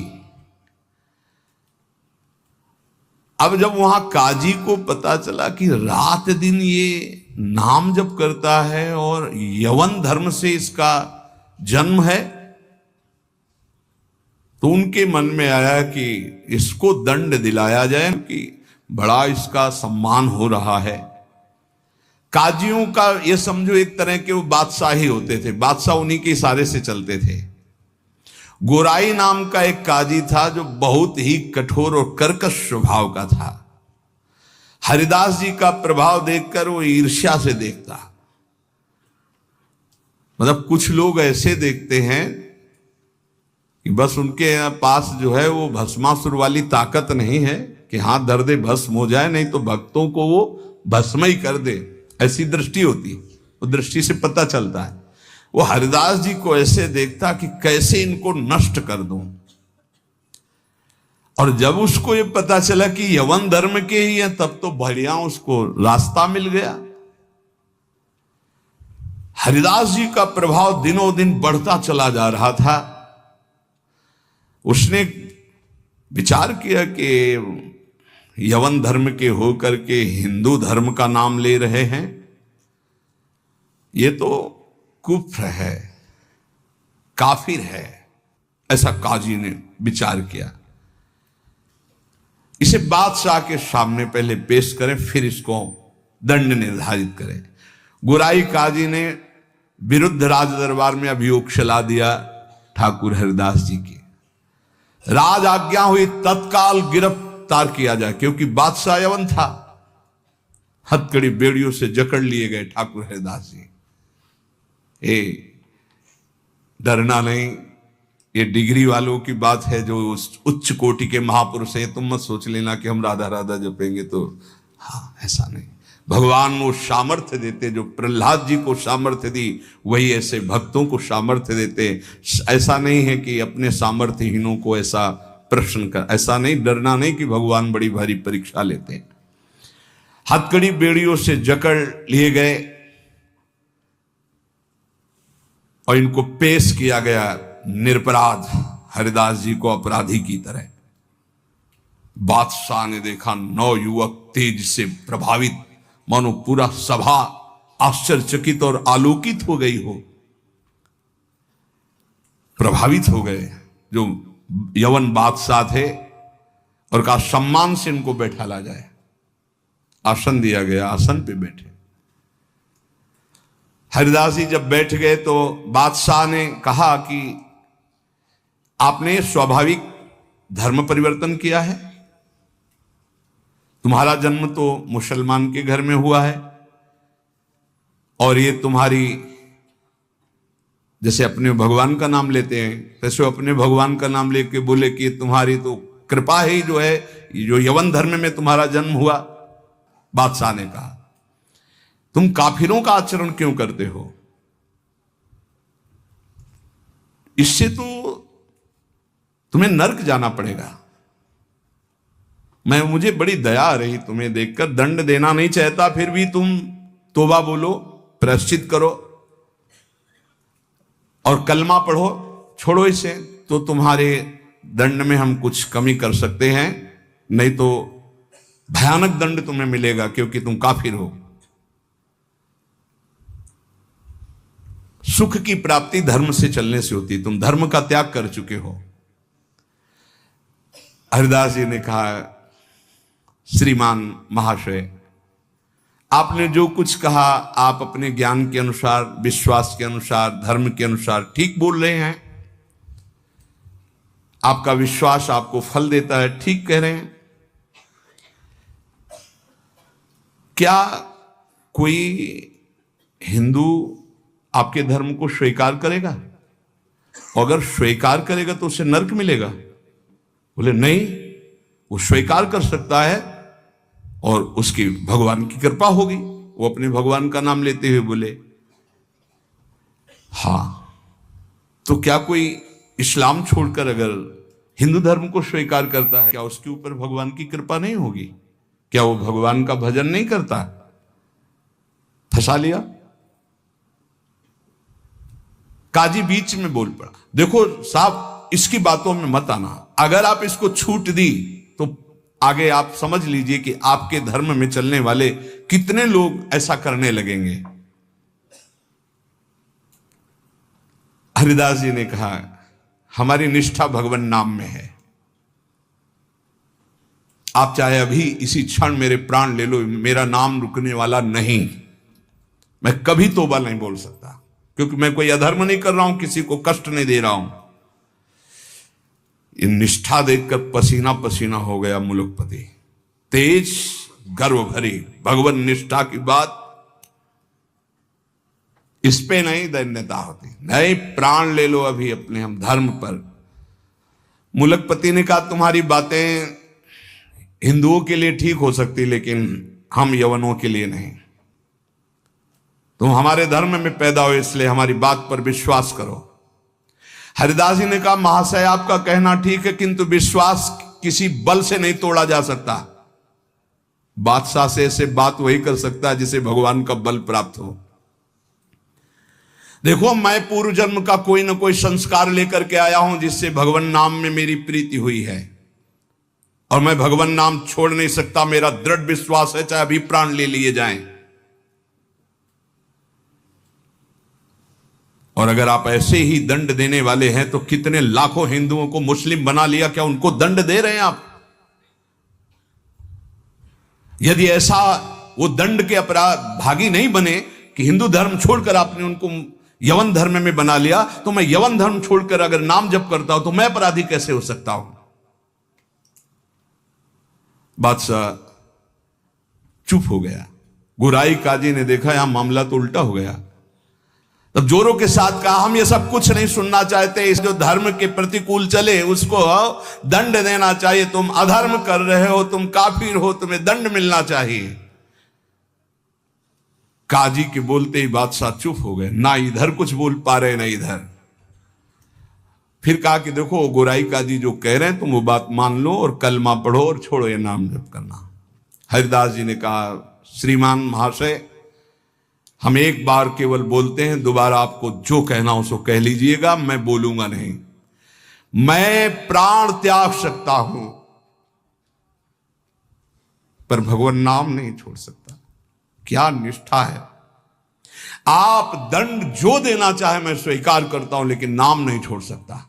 S1: अब जब वहां काजी को पता चला कि रात दिन ये नाम जप करता है और यवन धर्म से इसका जन्म है, तो उनके मन में आया कि इसको दंड दिलाया जाए कि बड़ा इसका सम्मान हो रहा है। काजियों का ये समझो एक तरह के वो बादशाह ही होते थे, बादशाह उन्हीं के इशारे से चलते थे। गोराई नाम का एक काजी था जो बहुत ही कठोर और कर्कश स्वभाव का था। हरिदास जी का प्रभाव देखकर वो ईर्ष्या से देखता। मतलब कुछ लोग ऐसे देखते हैं कि बस उनके पास जो है वो भस्मासुर वाली ताकत नहीं है कि हाथ धर दे भस्म हो जाए, नहीं तो भक्तों को वो भस्म ही कर दे, ऐसी दृष्टि होती है। वो दृष्टि से पता चलता है। वो हरिदास जी को ऐसे देखता कि कैसे इनको नष्ट कर दूं। और जब उसको ये पता चला कि यवन धर्म के ही हैं, तब तो बढ़िया उसको रास्ता मिल गया। हरिदास जी का प्रभाव दिनों दिन बढ़ता चला जा रहा था। उसने विचार किया कि यवन धर्म के होकर के हिंदू धर्म का नाम ले रहे हैं, ये तो कुफ्र है, काफिर है, ऐसा काजी ने विचार किया। इसे बादशाह के सामने पहले पेश करें, फिर इसको दंड निर्धारित करें। गुराई काजी ने विरुद्ध राज दरबार में अभियोग चला दिया ठाकुर हरिदास जी की। राज आज्ञा हुई तत्काल गिरफ्तार किया जाए, क्योंकि बादशाह यवन था। हथकड़ी बेड़ियों से जकड़ लिए गए ठाकुर हरिदास जी। डरना नहीं, ये डिग्री वालों की बात है जो उच्च कोटि के महापुरुष हैं। तुम मत सोच लेना कि हम राधा राधा जपेंगे तो, हाँ ऐसा नहीं। भगवान वो सामर्थ्य देते जो प्रहलाद जी को सामर्थ्य दी, वही ऐसे भक्तों को सामर्थ्य देते। ऐसा नहीं है कि अपने सामर्थ्यहीनों को ऐसा प्रश्न कर, ऐसा नहीं, डरना नहीं कि भगवान बड़ी भारी परीक्षा लेते। हथकड़ी बेड़ियों से जकड़ लिए गए और इनको पेश किया गया निरपराध हरिदास जी को अपराधी की तरह। बादशाह ने देखा 9 युवक तेज से प्रभावित, मानो पूरा सभा आश्चर्यचकित और आलोकित हो गई हो, प्रभावित हो गए जो यवन बादशाह थे, और कहा सम्मान से इनको बैठा ला जाए। आसन दिया गया, आसन पे बैठे। हरिदास जी जब बैठ गए तो बादशाह ने कहा कि आपने स्वाभाविक धर्म परिवर्तन किया है, तुम्हारा जन्म तो मुसलमान के घर में हुआ है और ये तुम्हारी जैसे अपने भगवान का नाम लेते हैं, तैसे अपने भगवान का नाम लेके बोले कि तुम्हारी तो कृपा ही जो है, जो यवन धर्म में तुम्हारा जन्म हुआ। बादशाह ने कहा तुम काफिरों का आचरण क्यों करते हो? इससे तो तुम्हें नर्क जाना पड़ेगा। मुझे बड़ी दया आ रही तुम्हें देखकर, दंड देना नहीं चाहता, फिर भी तुम तौबा बोलो, प्रायश्चित करो और कलमा पढ़ो, छोड़ो इसे, तो तुम्हारे दंड में हम कुछ कमी कर सकते हैं, नहीं तो भयानक दंड तुम्हें मिलेगा क्योंकि तुम काफिर हो। सुख की प्राप्ति धर्म से चलने से होती, तुम धर्म का त्याग कर चुके हो। हरिदास जी ने कहा श्रीमान महाशय, आपने जो कुछ कहा आप अपने ज्ञान के अनुसार, विश्वास के अनुसार, धर्म के अनुसार ठीक बोल रहे हैं। आपका विश्वास आपको फल देता है, ठीक कह रहे हैं। क्या कोई हिंदू आपके धर्म को स्वीकार करेगा? अगर स्वीकार करेगा तो उसे नरक मिलेगा? बोले नहीं, वो स्वीकार कर सकता है और उसकी भगवान की कृपा होगी। वो अपने भगवान का नाम लेते हुए बोले हाँ, तो क्या कोई इस्लाम छोड़कर अगर हिंदू धर्म को स्वीकार करता है, क्या उसके ऊपर भगवान की कृपा नहीं होगी? क्या वो भगवान का भजन नहीं करता? फंसा लिया। काजी बीच में बोल पड़ा, देखो साहब इसकी बातों में मत आना, अगर आप इसको छूट दी तो आगे आप समझ लीजिए कि आपके धर्म में चलने वाले कितने लोग ऐसा करने लगेंगे। हरिदास जी ने कहा हमारी निष्ठा भगवान नाम में है। आप चाहे अभी इसी क्षण मेरे प्राण ले लो, मेरा नाम रुकने वाला नहीं। मैं कभी तौबा नहीं बोल सकता क्योंकि मैं कोई अधर्म नहीं कर रहा हूं, किसी को कष्ट नहीं दे रहा हूं। ये निष्ठा देखकर पसीना पसीना हो गया मुलुकपति। तेज गर्व भरी भगवान निष्ठा की बात, इस पे नहीं दैन्यता होती। नहीं, प्राण ले लो अभी अपने हम धर्म पर। मुलुकपति ने कहा तुम्हारी बातें हिंदुओं के लिए ठीक हो सकती, लेकिन हम यवनों के लिए नहीं। तुम हमारे धर्म में पैदा हो इसलिए हमारी बात पर विश्वास करो। हरिदास जी ने कहा महाशय आपका कहना ठीक है, किंतु विश्वास किसी बल से नहीं तोड़ा जा सकता। बादशाह से ऐसे बात वही कर सकता है जिसे भगवान का बल प्राप्त हो। देखो मैं पूर्व जन्म का कोई ना कोई संस्कार लेकर के आया हूं जिससे भगवान नाम में मेरी प्रीति हुई है, और मैं भगवान नाम छोड़ नहीं सकता। मेरा दृढ़ विश्वास है चाहे अभी प्राण ले लिए जाएं। और अगर आप ऐसे ही दंड देने वाले हैं तो कितने लाखों हिंदुओं को मुस्लिम बना लिया, क्या उनको दंड दे रहे हैं आप? यदि ऐसा वो दंड के अपराध भागी नहीं बने कि हिंदू धर्म छोड़कर आपने उनको यवन धर्म में बना लिया, तो मैं यवन धर्म छोड़कर अगर नाम जप करता हूं तो मैं अपराधी कैसे हो सकता हूं? बादशाह चुप हो गया। गुराई काजी ने देखा यहां मामला तो उल्टा हो गया। तब जोरों के साथ कहा हम ये सब कुछ नहीं सुनना चाहते, इस जो धर्म के प्रतिकूल चले उसको दंड देना चाहिए। तुम अधर्म कर रहे हो, तुम काफिर हो, तुम्हें दंड मिलना चाहिए। काजी के बोलते ही बादशाह चुप हो गए, ना इधर कुछ बोल पा रहे ना इधर। फिर कहा कि देखो गोराई काजी जो कह रहे हैं तुम वो बात मान लो और कलमा पढ़ो और छोड़ो ये नाम जप करना। हरिदास जी ने कहा श्रीमान महाशय हम एक बार केवल बोलते हैं, दोबारा आपको जो कहना हो सो कह लीजिएगा, मैं बोलूंगा नहीं। मैं प्राण त्याग सकता हूं पर भगवान नाम नहीं छोड़ सकता। क्या निष्ठा है! आप दंड जो देना चाहे मैं स्वीकार करता हूं, लेकिन नाम नहीं छोड़ सकता।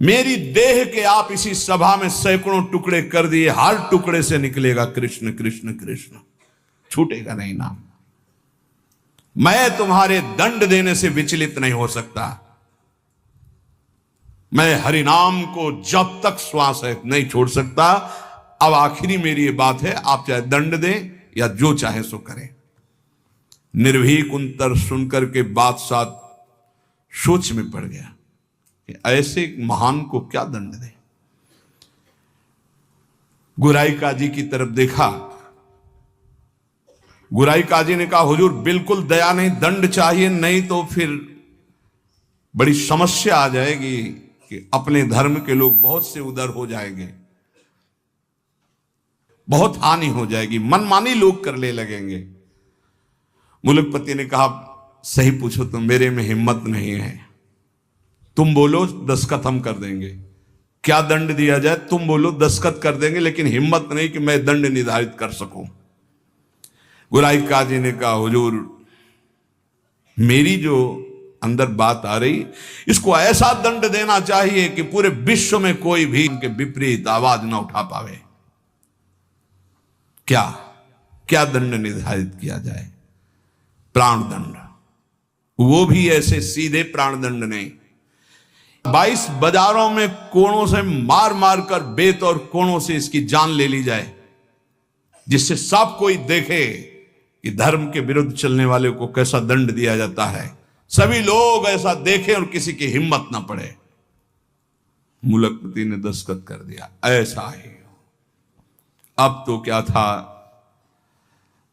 S1: मेरी देह के आप इसी सभा में सैकड़ों टुकड़े कर दिए, हर टुकड़े से निकलेगा कृष्ण कृष्ण कृष्ण, छूटेगा नहीं नाम। मैं तुम्हारे दंड देने से विचलित नहीं हो सकता। मैं हरिनाम को जब तक श्वास है नहीं छोड़ सकता। अब आखिरी मेरी ये बात है, आप चाहे दंड दें या जो चाहे सो करें। निर्भीक उत्तर सुनकर के बादशाह सोच में पड़ गया कि ऐसे एक महान को क्या दंड दे। गुराई काजी की तरफ देखा। गुराई काजी ने कहा, हुजूर बिल्कुल दया नहीं, दंड चाहिए, नहीं तो फिर बड़ी समस्या आ जाएगी कि अपने धर्म के लोग बहुत से उधर हो जाएंगे, बहुत हानि हो जाएगी, मनमानी लोग करने लगेंगे। मुलकपति ने कहा, सही पूछो तो मेरे में हिम्मत नहीं है, तुम बोलो दस्तखत हम कर देंगे। क्या दंड दिया जाए, तुम बोलो दस्तखत कर देंगे, लेकिन हिम्मत नहीं कि मैं दंड निर्धारित कर सकूं। गुराई काजी ने कहा, हुजूर मेरी जो अंदर बात आ रही, इसको ऐसा दंड देना चाहिए कि पूरे विश्व में कोई भी इनके विपरीत आवाज ना उठा पावे। क्या क्या दंड निर्धारित किया जाए? प्राण दंड, वो भी ऐसे सीधे प्राण दंड नहीं, 22 बाजारों में कोड़ों से मार मार कर बेत और कोड़ों से इसकी जान ले ली जाए, जिससे सब कोई देखे कि धर्म के विरुद्ध चलने वाले को कैसा दंड दिया जाता है, सभी लोग ऐसा देखें और किसी की हिम्मत ना पड़े। मुलकपति ने दस्तखत कर दिया, ऐसा ही। अब तो क्या था,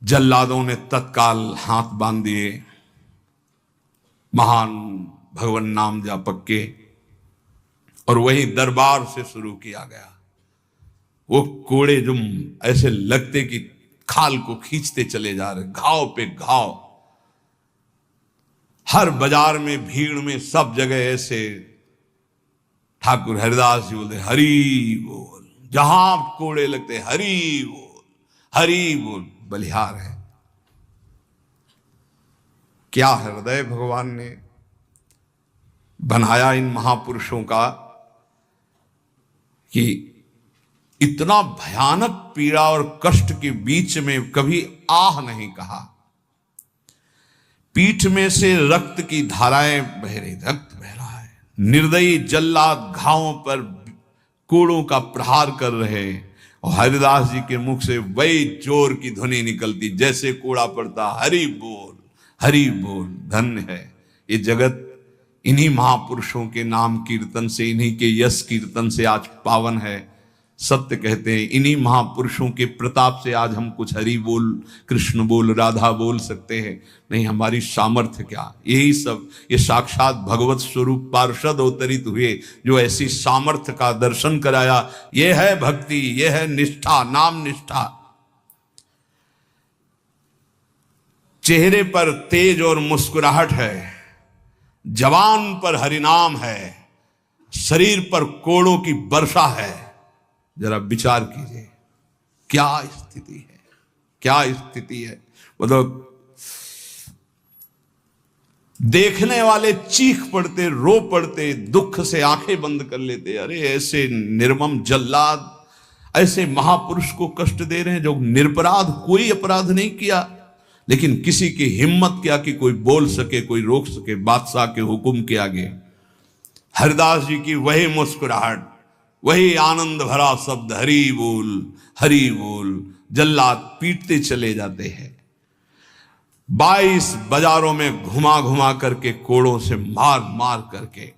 S1: जल्लादों ने तत्काल हाथ बांध दिए महान भगवान नाम जापक के, और वही दरबार से शुरू किया गया। वो कोड़े जो ऐसे लगते कि खाल को खींचते चले जा रहे, घाव पे घाव, हर बाजार में भीड़ में सब जगह ऐसे। ठाकुर हरिदास जी बोलते हरि बोल, जहां कोड़े लगते हरि बोल, हरि बोल। बलिहार है क्या हृदय भगवान ने बनाया इन महापुरुषों का कि इतना भयानक पीड़ा और कष्ट के बीच में कभी आह नहीं कहा। पीठ में से रक्त की धाराएं बह रही, रक्त बह रहा है। निर्दयी जल्लाद घावों पर कोड़ों का प्रहार कर रहे, और हरिदास जी के मुख से वही जोर की ध्वनि निकलती, जैसे कोड़ा पड़ता, हरि बोल, हरि बोल। धन्य है ये जगत इन्हीं महापुरुषों के नाम कीर्तन से, इन्हीं के यश कीर्तन से आज पावन है। सत्य कहते हैं, इन्हीं महापुरुषों के प्रताप से आज हम कुछ हरि बोल, कृष्ण बोल, राधा बोल सकते हैं। नहीं, हमारी सामर्थ्य क्या, यही सब ये साक्षात भगवत स्वरूप पार्षद अवतरित हुए जो ऐसी सामर्थ्य का दर्शन कराया। ये है भक्ति, ये है निष्ठा, नाम निष्ठा। चेहरे पर तेज और मुस्कुराहट है, जवान पर हरिनाम है, शरीर पर कोड़ों की वर्षा है। जरा विचार कीजिए क्या स्थिति है, क्या स्थिति है। मतलब देखने वाले चीख पड़ते, रो पड़ते, दुख से आंखें बंद कर लेते। अरे ऐसे निर्मम जल्लाद ऐसे महापुरुष को कष्ट दे रहे हैं जो निरपराध, कोई अपराध नहीं किया, लेकिन किसी की हिम्मत क्या कि कोई बोल सके, कोई रोक सके बादशाह के हुक्म के आगे। हरिदास जी की वही मुस्कुराहट, वही आनंद भरा शब्द, हरि बोल, हरि बोल। जल्लाद पीटते चले जाते हैं। 22 बाजारों में घुमा घुमा करके, कोड़ों से मार मार करके,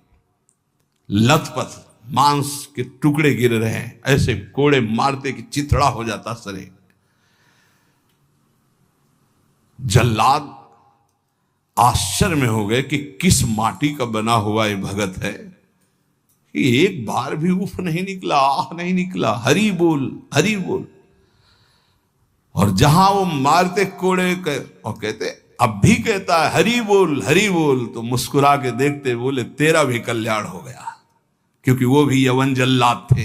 S1: लथपथ मांस के टुकड़े गिर रहे हैं। ऐसे कोड़े मारते कि चिथड़ा हो जाता शरीर। जल्लाद आश्चर्य में हो गए कि किस माटी का बना हुआ ये भगत है कि एक बार भी उफ नहीं निकला, आह नहीं निकला, हरि बोल, हरि बोल। और जहां वो मारते कोड़े और कहते, अब भी कहता है हरि बोल, हरि बोल, तो मुस्कुरा के देखते, बोले तेरा भी कल्याण हो गया। क्योंकि वो भी यवन जल्लाद थे,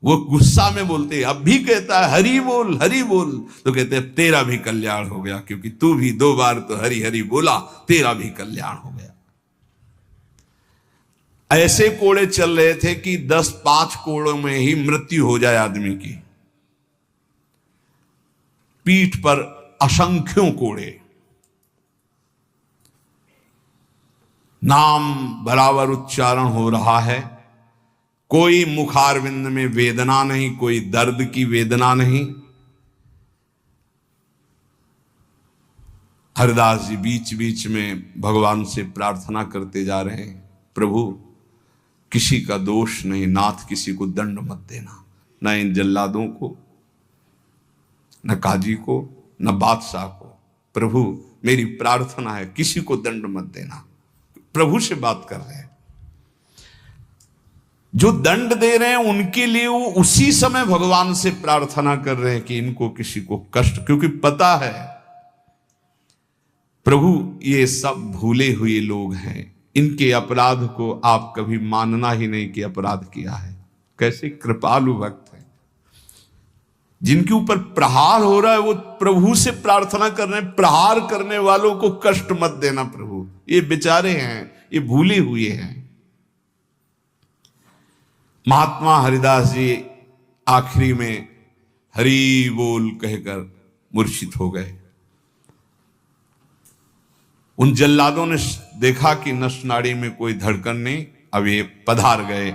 S1: वो गुस्सा में बोलते, अब भी कहता है हरि बोल, हरि बोल, तो कहते तेरा भी कल्याण हो गया, क्योंकि तू भी 2 बार तो हरि हरि बोला, तेरा भी कल्याण हो गया। ऐसे कोड़े चल रहे थे कि 10-5 कोड़ों में ही मृत्यु हो जाए आदमी की। पीठ पर असंख्यों कोड़े, नाम बराबर उच्चारण हो रहा है, कोई मुखारविंद में वेदना नहीं, कोई दर्द की वेदना नहीं। हरिदास जी बीच बीच में भगवान से प्रार्थना करते जा रहे हैं, प्रभु किसी का दोष नहीं, नाथ किसी को दंड मत देना, न इन जल्लादों को, न काजी को, न बादशाह को। प्रभु मेरी प्रार्थना है किसी को दंड मत देना। प्रभु से बात कर रहे हैं। जो दंड दे रहे हैं उनके लिए वो उसी समय भगवान से प्रार्थना कर रहे हैं कि इनको किसी को कष्ट, क्योंकि पता है प्रभु ये सब भूले हुए लोग हैं, इनके अपराध को आप कभी मानना ही नहीं कि अपराध किया है। कैसे कृपालु भक्त है, जिनके ऊपर प्रहार हो रहा है वो प्रभु से प्रार्थना कर रहे हैं, प्रहार करने वालों को कष्ट मत देना प्रभु, ये बेचारे हैं, ये भूले हुए हैं। महात्मा हरिदास जी आखिरी में हरि बोल कहकर मूर्छित हो गए। उन जल्लादों ने देखा कि नस नाड़ी में कोई धड़कन नहीं, अब ये पधार गए।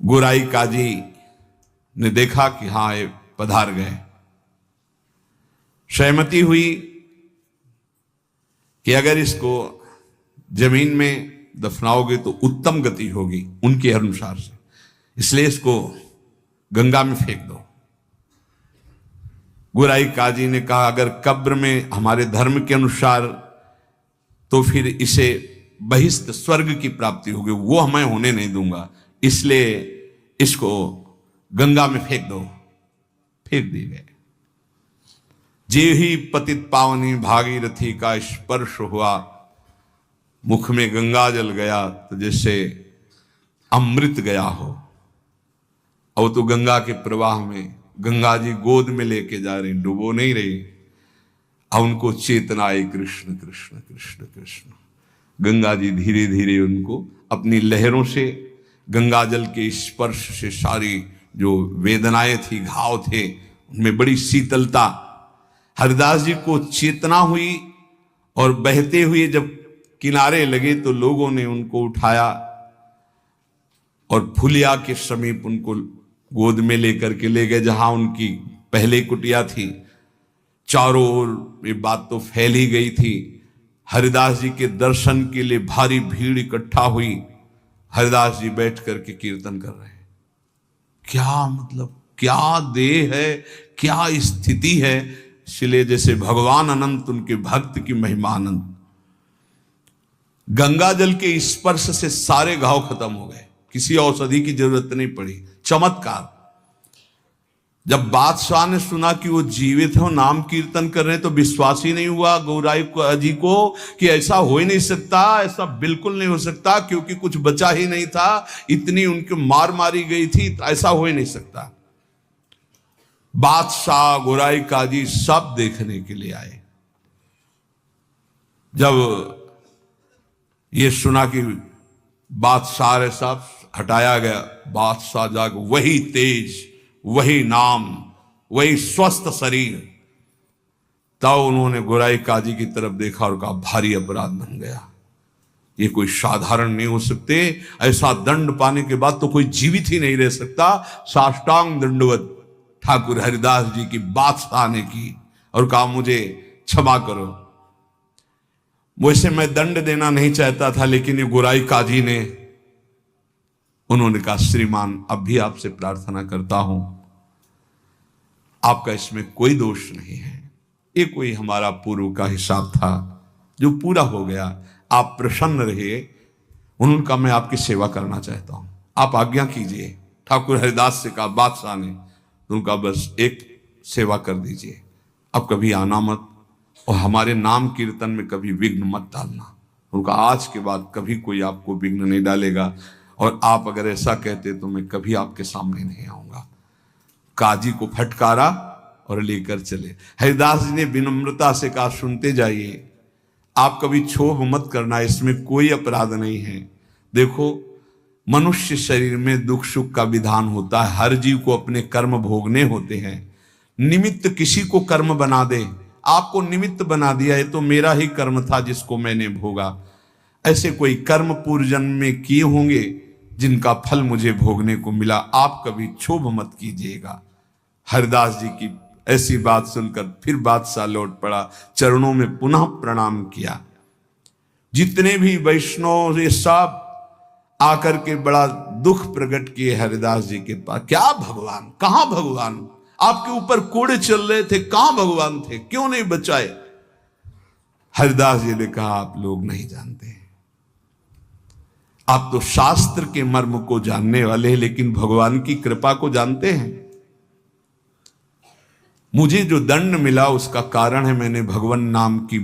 S1: गोराई काजी ने देखा कि हाँ ये पधार गए। सहमति हुई कि अगर इसको जमीन में दफनाओगे तो उत्तम गति होगी उनके अनुसार से, इसलिए इसको गंगा में फेंक दो। गोराई काजी ने कहा अगर कब्र में हमारे धर्म के अनुसार तो फिर इसे बहिष्ठ स्वर्ग की प्राप्ति होगी, वो मैं होने नहीं दूंगा, इसलिए इसको गंगा में फेंक दो। फेंक दिए गए। जे ही पतित पावनी भागीरथी का स्पर्श हुआ, मुख में गंगा जल गया तो जैसे अमृत गया हो। और तो गंगा के प्रवाह में गंगा जी गोद में लेके जा रहे, डुबो नहीं रही। अब उनको चेतना आई, कृष्ण कृष्ण कृष्ण कृष्ण। गंगा जी धीरे धीरे उनको अपनी लहरों से, गंगा जल के स्पर्श से सारी जो वेदनाएं थी, घाव थे, उनमें बड़ी शीतलता। हरिदास जी को चेतना हुई और बहते हुए जब किनारे लगे तो लोगों ने उनको उठाया और फुलिया के समीप उनको गोद में लेकर के ले गए, जहां उनकी पहले कुटिया थी। चारों ओर ये बात तो फैल ही गई थी। हरिदास जी के दर्शन के लिए भारी भीड़ इकट्ठा हुई। हरिदास जी बैठ करके कीर्तन कर रहे हैं। क्या मतलब, क्या देह है, क्या स्थिति है। इसलिए जैसे भगवान अनंत, उनके भक्त की महिमा अनंत। गंगा जल के स्पर्श से सारे घाव खत्म हो गए, किसी औषधि की जरूरत नहीं पड़ी। चमत्कार। जब बादशाह ने सुना कि वो जीवित हो, नाम कीर्तन कर रहे हैं, तो विश्वास ही नहीं हुआ गौराई जी को कि ऐसा हो ही नहीं सकता, ऐसा बिल्कुल नहीं हो सकता, क्योंकि कुछ बचा ही नहीं था, इतनी उनकी मार मारी गई थी, ऐसा हो ही नहीं सकता। बादशाह, गोराई काजी सब देखने के लिए आए। जब ये सुना कि बादशाह साहब हटाया गया, बादशाह जाग वही तेज, वही नाम, वही स्वस्थ शरीर। तब उन्होंने गोराई काजी की तरफ देखा और कहा भारी अपराध बन गया, ये कोई साधारण नहीं हो सकते, ऐसा दंड पाने के बाद तो कोई जीवित ही नहीं रह सकता। साष्टांग दंडवत ठाकुर हरिदास जी की बादशाह ने की और कहा मुझे क्षमा करो। वैसे मैं दंड देना नहीं चाहता था, लेकिन ये गोराई काजी ने, उन्होंने कहा श्रीमान अब भी आपसे प्रार्थना करता हूं, आपका इसमें कोई दोष नहीं है, ये कोई हमारा पूर्व का हिसाब था जो पूरा हो गया, आप प्रसन्न रहिए। उन्होंने कहा मैं आपकी सेवा करना चाहता हूं, आप आज्ञा कीजिए। ठाकुर हरिदास से कहा बादशाह ने, उनका बस एक सेवा कर दीजिए, अब कभी आना मत और हमारे नाम कीर्तन में कभी विघ्न मत डालना। उनका आज के बाद कभी कोई आपको विघ्न नहीं डालेगा, और आप अगर ऐसा कहते तो मैं कभी आपके सामने नहीं आऊंगा। काजी को फटकारा और लेकर चले। हरिदास जी ने विनम्रता से कहा सुनते जाइए, आप कभी क्षोभ मत करना, इसमें कोई अपराध नहीं है। देखो मनुष्य शरीर में दुख सुख का विधान होता है, हर जीव को अपने कर्म भोगने होते हैं। निमित्त किसी को कर्म बना दे, आपको निमित्त बना दिया, ये तो मेरा ही कर्म था जिसको मैंने भोगा। ऐसे कोई कर्म पूर्व जन्म में किए होंगे जिनका फल मुझे भोगने को मिला, आप कभी क्षोभ मत कीजिएगा। हरिदास जी की ऐसी बात सुनकर फिर बादशाह लौट पड़ा, चरणों में पुनः प्रणाम किया। जितने भी वैष्णव ये सब आकर के बड़ा दुख प्रकट किए हरिदास जी के पास। क्या भगवान, कहां भगवान, आपके ऊपर कोड़े चल रहे थे, कहां भगवान थे, क्यों नहीं बचाए? हरिदास जी ने कहा आप लोग नहीं जानते, आप तो शास्त्र के मर्म को जानने वाले हैं, लेकिन भगवान की कृपा को जानते हैं? मुझे जो दंड मिला उसका कारण है मैंने भगवान नाम की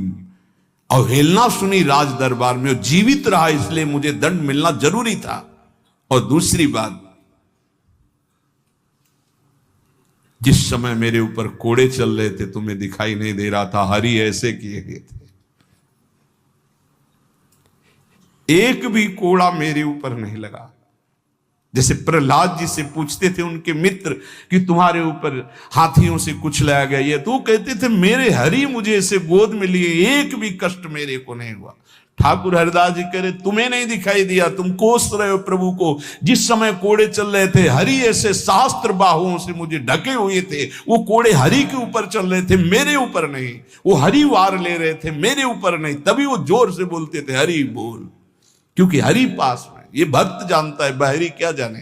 S1: अवहेलना सुनी राज दरबार में, और जीवित रहा, इसलिए मुझे दंड मिलना जरूरी था। और दूसरी बात, जिस समय मेरे ऊपर कोड़े चल रहे थे तुम्हें दिखाई नहीं दे रहा था, हरि ऐसे किए गए थे, एक भी कोड़ा मेरे ऊपर नहीं लगा। जैसे प्रहलाद जी से पूछते थे उनके मित्र कि तुम्हारे ऊपर हाथियों से कुछ लाया गया, ये तो कहते थे मेरे हरि मुझे ऐसे गोद में लिए, एक भी कष्ट मेरे को नहीं हुआ। ठाकुर हरिदास जी कह रहे तुम्हें नहीं दिखाई दिया, तुम कोस रहे हो प्रभु को। जिस समय कोड़े चल रहे थे हरि ऐसे सहस्त्र बाहुओं से मुझे ढके हुए थे, वो कोड़े हरि के ऊपर चल रहे थे, मेरे ऊपर नहीं। वो हरि वार ले रहे थे, मेरे ऊपर नहीं। तभी वो जोर से बोलते थे हरि बोल, क्योंकि हरि पास में। ये भक्त जानता है, बाहरी क्या जाने।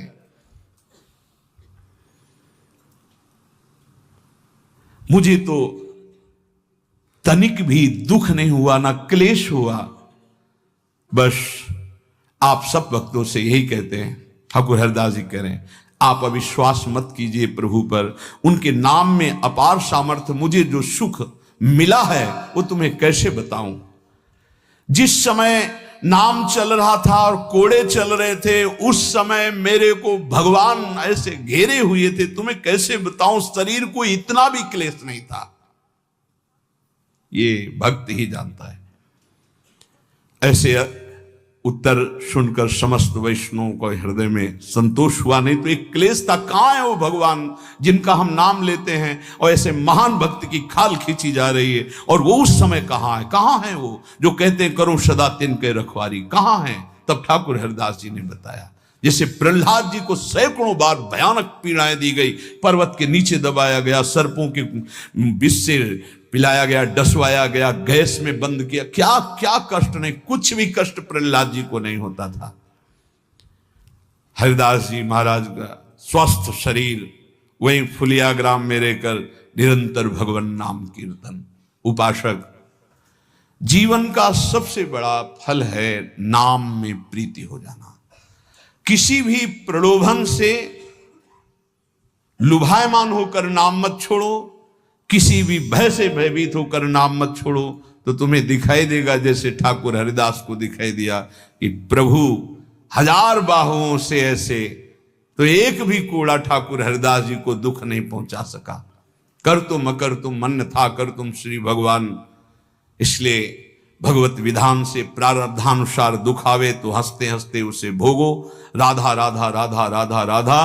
S1: मुझे तो तनिक भी दुख नहीं हुआ, ना क्लेश हुआ। बस आप सब भक्तों से यही कहते हैं, ठाकुर हरिदास जी कह रहे हैं, आप अविश्वास मत कीजिए प्रभु पर। उनके नाम में अपार सामर्थ्य, मुझे जो सुख मिला है वो तुम्हें कैसे बताऊं। जिस समय नाम चल रहा था और कोड़े चल रहे थे, उस समय मेरे को भगवान ऐसे घेरे हुए थे, तुम्हें कैसे बताऊं। शरीर को इतना भी क्लेश नहीं था, ये भक्त ही जानता है। ऐसे उत्तर सुनकर समस्त वैष्णवों को हृदय में संतोष हुआ। नहीं तो एक क्लेश था, कहां है वो भगवान जिनका हम नाम लेते हैं और ऐसे महान भक्त की खाल खींची जा रही है, और वो उस समय कहां है वो जो कहते हैं करो सदा तिनके रखवारी, कहां है? तब ठाकुर हरिदास जी ने बताया, जैसे प्रहलाद जी को सैकड़ों बार भयानक पीड़ाएं दी गई, पर्वत के नीचे दबाया गया, सर्पों के विष से पिलाया गया, डसवाया गया, गैस में बंद किया, क्या क्या कष्ट नहीं, कुछ भी कष्ट प्रहलाद जी को नहीं होता था। हरिदास जी महाराज का स्वस्थ शरीर वहीं फुलिया ग्राम में रहकर निरंतर भगवान नाम कीर्तन। उपासक, जीवन का सबसे बड़ा फल है नाम में प्रीति हो जाना। किसी भी प्रलोभन से लुभायमान होकर नाम मत छोड़ो, किसी भी भय से भयभीत होकर नाम मत छोड़ो, तो तुम्हें दिखाई देगा जैसे ठाकुर हरिदास को दिखाई दिया कि प्रभु हजार बाहुओं से ऐसे, तो एक भी कोड़ा ठाकुर हरिदास जी को दुख नहीं पहुंचा सका। कर तुम अकर तुम मन था, कर तुम श्री भगवान। इसलिए भगवत विधान से प्रारब्धानुसार दुख आवे तो हंसते हंसते उसे भोगो। राधा राधा राधा राधा राधा।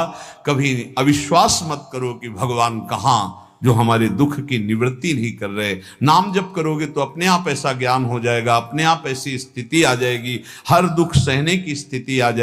S1: कभी अविश्वास मत करो कि भगवान कहां, जो हमारे दुख की निवृत्ति नहीं कर रहे। नाम जप करोगे तो अपने आप ऐसा ज्ञान हो जाएगा, अपने आप ऐसी स्थिति आ जाएगी, हर दुख सहने की स्थिति आ जाएगी।